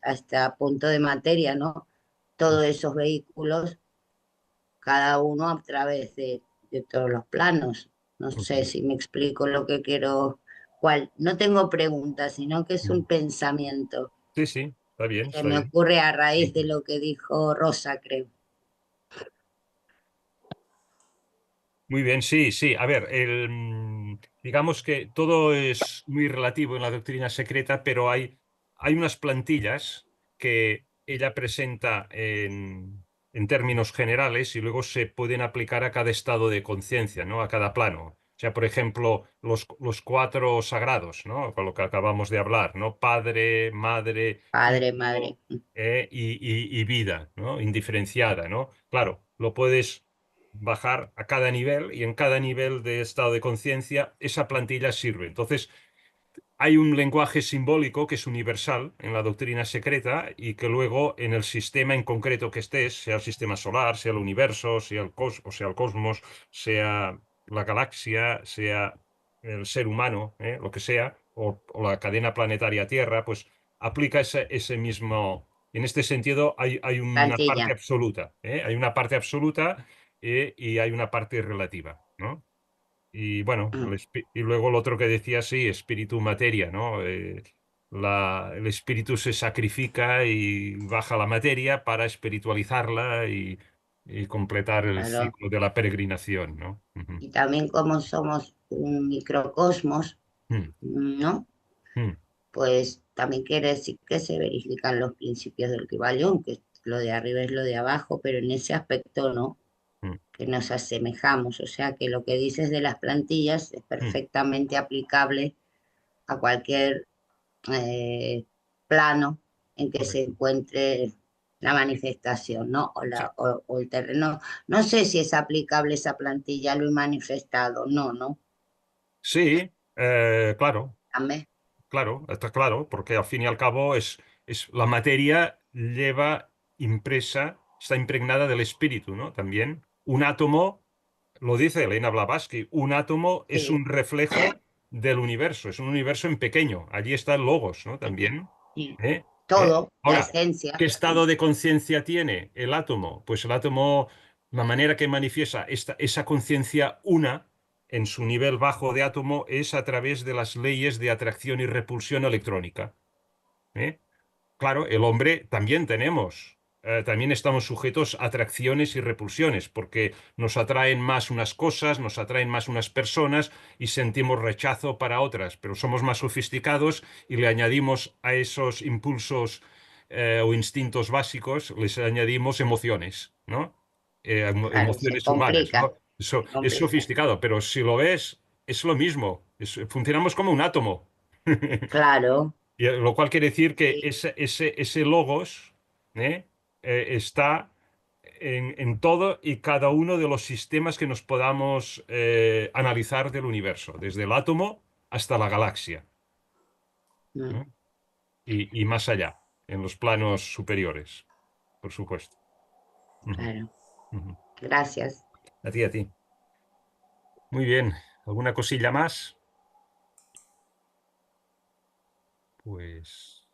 hasta punto de materia, ¿no? Todos esos vehículos, cada uno a través de todos los planos. No sé Ujú, si me explico lo que quiero, cuál. No tengo preguntas, sino que es un mm. pensamiento Sí, sí, está bien, que está me bien. ocurre a raíz de Ujú. lo que dijo Rosa, creo. Muy bien, sí, sí. A ver, digamos que todo es muy relativo en la doctrina secreta, pero hay unas plantillas que ella presenta en términos generales y luego se pueden aplicar a cada estado de conciencia, ¿no? A cada plano. O sea, por ejemplo, los cuatro sagrados, ¿no? Con lo que acabamos de hablar, ¿no? Padre, madre, Padre, madre. hijo, y vida, ¿no? Indiferenciada, ¿no? Claro, lo puedes bajar a cada nivel y en cada nivel de estado de conciencia esa plantilla sirve. Entonces, hay un lenguaje simbólico que es universal en la doctrina secreta y que luego en el sistema en concreto que estés, sea el sistema solar, sea el universo, sea o sea el cosmos, sea la galaxia, sea el ser humano, lo que sea, o la cadena planetaria Tierra, pues aplica ese mismo. En este sentido, hay una parte Plantilla. absoluta, hay una parte absoluta y hay una parte relativa, ¿no? Y bueno, Mm. y luego lo otro que decía, sí, espíritu materia, ¿no? El espíritu se sacrifica y baja a la materia para espiritualizarla y completar el Claro. ciclo de la peregrinación, ¿no? Ujú. Y también como somos un microcosmos, Mm, ¿no? mm, Pues también quiere decir que se verifican los principios del Kybalión, que lo de arriba es lo de abajo, pero en ese aspecto no, mm, que nos asemejamos. O sea que lo que dices de las plantillas es mm. perfectamente aplicable a cualquier eh, plano en que se Correcto. encuentre la manifestación, ¿no? Sí, O el terreno. No sé si es aplicable esa plantilla, lo he manifestado, no, no. sí, claro. Amén. Claro, está claro, porque al fin y al cabo la materia lleva impresa, está impregnada del espíritu, ¿no? También. Un átomo, lo dice Elena Blavatsky, un átomo es Sí, un reflejo del universo, es un universo en pequeño. Allí está el logos, ¿no? sí, También. sí. ¿Eh? ¿Eh? Todo, la Ahora, esencia, ¿qué estado sí. de conciencia tiene el átomo? Pues el átomo, la manera que manifiesta esa conciencia una en su nivel bajo de átomo es a través de las leyes de atracción y repulsión electrónica. ¿Eh? Claro, el hombre también también estamos sujetos a atracciones y repulsiones, porque nos atraen más unas cosas, nos atraen más unas personas y sentimos rechazo para otras, pero somos más sofisticados y le añadimos a esos impulsos o instintos básicos, les añadimos emociones, ¿no? Claro, Emociones humanas, ¿no? Eso se es complica. sofisticado, pero si lo ves, es lo mismo, funcionamos como un átomo. Claro, Lo cual quiere decir que sí, ese logos ¿eh? Está en todo y cada uno de los sistemas que nos podamos analizar del universo, desde el átomo hasta la galaxia, mm, ¿no? Y más allá, en los planos superiores, por supuesto. Ujú, claro. ujú. Gracias. A ti, a ti. Muy bien. ¿Alguna cosilla más? Pues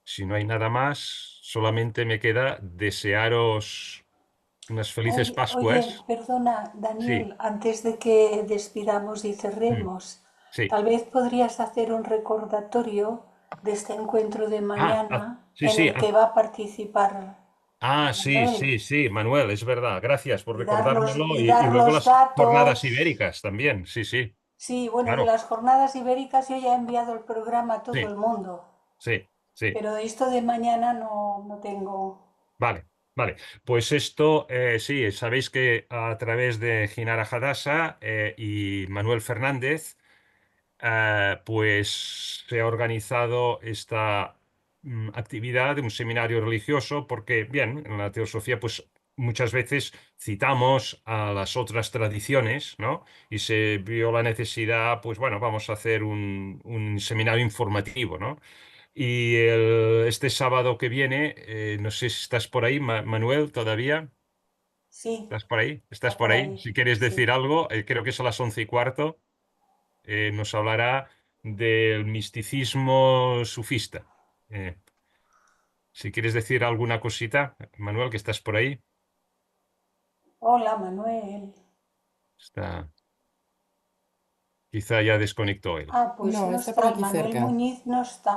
si no hay nada más, solamente me queda desearos unas felices Oye, Pascuas. perdona, Sí, Daniel, antes de que despidamos y mm, cerremos, sí. tal vez podrías hacer un recordatorio de este encuentro de mañana Sí, en sí. el que va a participar Sí, Manuel sí, sí, Manuel, es verdad. Gracias por y dar recordármelo. y Y dar luego los las jornadas datos. ibéricas también. Sí, sí, Sí, bueno, de claro. las jornadas ibéricas yo ya he enviado el programa a todo Sí, el mundo, sí, sí. pero esto de mañana no tengo. Vale, vale. Pues esto, sí, sabéis que a través de Ginara Hadassa y Manuel Fernández, pues se ha organizado esta actividad de un seminario religioso porque, bien, en la teosofía pues muchas veces citamos a las otras tradiciones, ¿no? Y se vio la necesidad, pues bueno, vamos a hacer un seminario informativo, ¿no? Y este sábado que viene, no sé si estás por ahí, Manuel, todavía. Sí, ¿Estás por ahí? ¿Estás está por por ahí? ahí. Si quieres Sí. decir algo, creo que es a las 11:15. Nos hablará del misticismo sufista. Eh, si quieres decir alguna cosita, Manuel, que estás por ahí, Hola, Manuel. está, quizá ya desconectó él. Ah, pues No, no está por está. aquí Manuel cerca. Muñiz no está.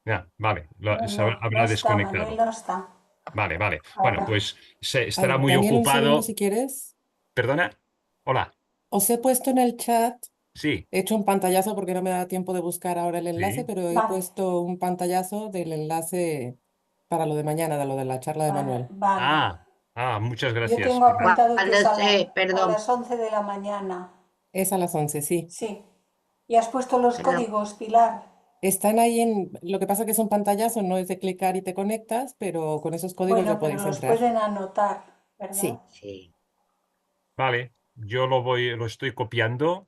Ya, vale, No, no habrá está. Manuel desconectado. no está. Vale, vale. Bueno, Ahora. pues estará Ay, muy Daniel, un segundo ocupado. si quieres. ¿Perdona? Hola. Os he puesto en el chat, Sí, he hecho un pantallazo porque no me da tiempo de buscar ahora el enlace, sí. pero he Vale, puesto un pantallazo del enlace para lo de mañana, de lo de la charla de Manuel. vale. Ah, muchas Yo gracias, tengo Pilar. apuntado que Cuando es se, a perdón, las 11 de la mañana. Es a las 11, sí. Sí. ¿Y has puesto los perdón. códigos, Pilar? Están ahí en... Lo que pasa que es un pantallazo, no es de clicar y te conectas, pero con esos códigos ya Bueno, pero podéis los entrar. pueden anotar, ¿verdad? Sí, Sí. Vale, yo lo estoy copiando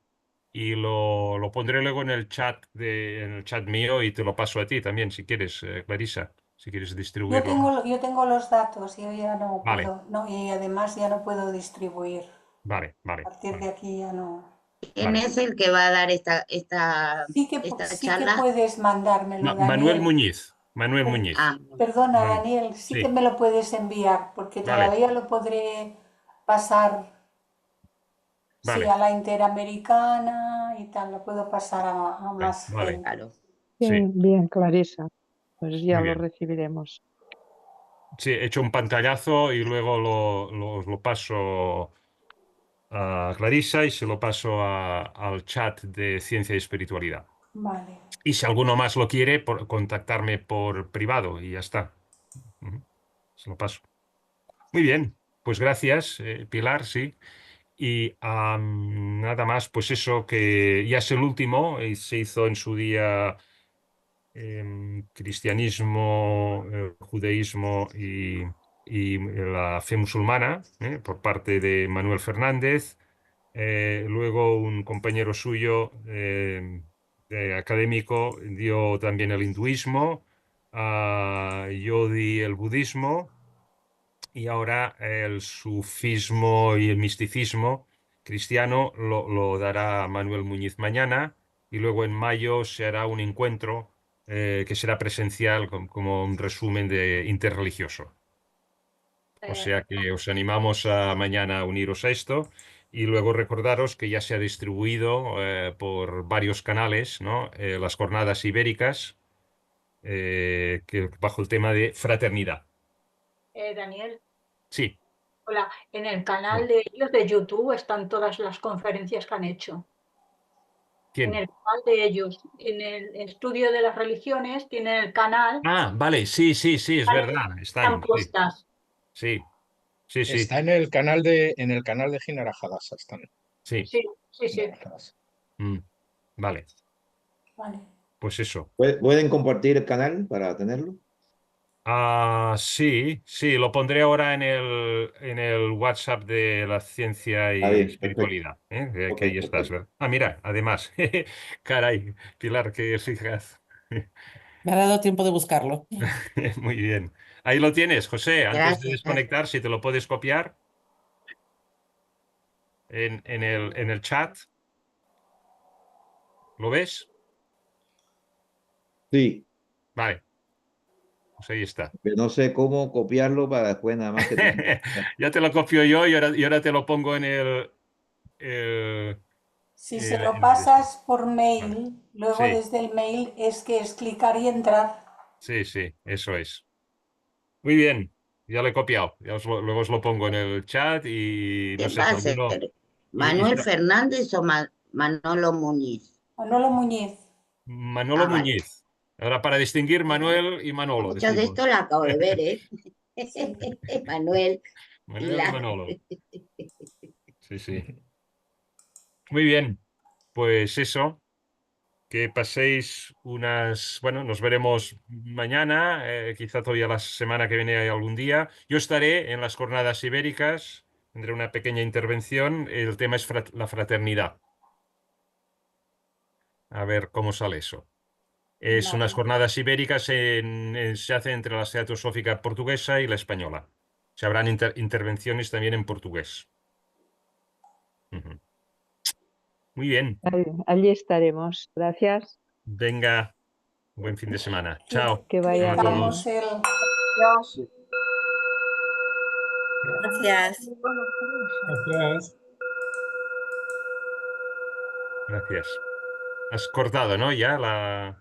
y lo pondré luego en el chat mío y te lo paso a ti también, si quieres, Clarisa, si quieres distribuirlo. Yo tengo los datos y yo ya no Vale, puedo, no, y además ya no puedo distribuir. vale, A vale, partir de vale, aquí ya no. ¿Quién vale. es el que va a dar esta Sí que charla? puedes mandármelo, Manuel Daniel. Muñiz, Manuel Muñiz. Ah, Perdona, Manuel. Daniel, sí que Sí, me lo puedes enviar, porque vale, todavía lo podré pasar, sí, vale, a la Interamericana y tal, lo puedo pasar a vale, más vale. gente. claro. Sí, Bien, bien, Clarisa. Pues ya muy lo bien. recibiremos. Sí, he hecho un pantallazo y luego lo paso a Clarisa y se lo paso al chat de Ciencia y Espiritualidad. Vale. Y si alguno más lo quiere, contactarme por privado y ya está. Ujú. Se lo paso. Muy bien, pues gracias, Pilar, sí. Y nada más, pues eso que ya es el último, se hizo en su día cristianismo, judaísmo y la fe musulmana, por parte de Manuel Fernández. Luego un compañero suyo académico dio también el hinduismo. Yo di el budismo y ahora el sufismo y el misticismo cristiano lo dará Manuel Muñiz mañana, y luego en mayo se hará un encuentro que será presencial como un resumen de interreligioso. O sea que os animamos a mañana a uniros a esto, y luego recordaros que ya se ha distribuido por varios canales, ¿no? Las jornadas ibéricas, bajo el tema de fraternidad. Daniel, Sí. hola. En el canal de ellos de YouTube están todas las conferencias que han hecho. En ¿Quién? el canal de ellos, en el estudio de las religiones, tienen el canal, Ah, vale, sí, sí, sí, es verdad. están Están, sí, puestas. sí, sí, sí, Está en el canal de Gina Rajadasa, están. sí. Sí, sí, Gina sí. Rajadasa. Mm, vale, Vale. pues eso. ¿Pueden compartir el canal para tenerlo? Ah, sí, sí, lo pondré ahora en el WhatsApp de la ciencia Está y bien, perfecto. espiritualidad, ¿eh? Que Ok, ahí estás, perfecto. ¿verdad? Ah, mira, además, caray, Pilar, qué fijas. Me ha dado tiempo de buscarlo. Muy bien. Ahí lo tienes, José. Antes de Gracias, gracias. desconectar, si te lo puedes copiar en el chat, ¿lo ves? Sí, Vale, pues ahí está. pero no sé cómo copiarlo para después nada más que tener. Ya te lo copio yo, y ahora te lo pongo el- Si se lo en el este. pasas por Vale. mail, luego Sí, desde el mail es clicar y entrar. sí, sí, eso es. Muy bien, ya lo he copiado. Luego os lo pongo en el chat, y no ¿Qué sé va si a ser? alguno... y ¿Manuel Fernández o Manolo Muñiz? Manolo Muñiz. Manolo Ah, vale. Muñiz. Ahora, para distinguir Manuel y A Manolo, muchos de decimos. estos la acabo de ver, ¿eh? Sí. Manuel, Manuel y Pilar. Manolo. Sí, sí. Muy bien, pues eso. Que paséis unas, bueno, nos veremos mañana, quizá todavía la semana que viene hay algún día. Yo estaré en las jornadas ibéricas, tendré una pequeña intervención. El tema es la fraternidad. A ver cómo sale eso. Es unas Vale. jornadas ibéricas, se hacen entre la Teosófica portuguesa y la española. Se habrán intervenciones también en portugués. Ujú. Muy bien, Allí estaremos. Gracias. venga, buen fin de semana. Chao. Que vaya Chao a Finalizamos bien. todos. el... Dios. Gracias. Gracias. Gracias. Has cortado, ¿no? Ya la...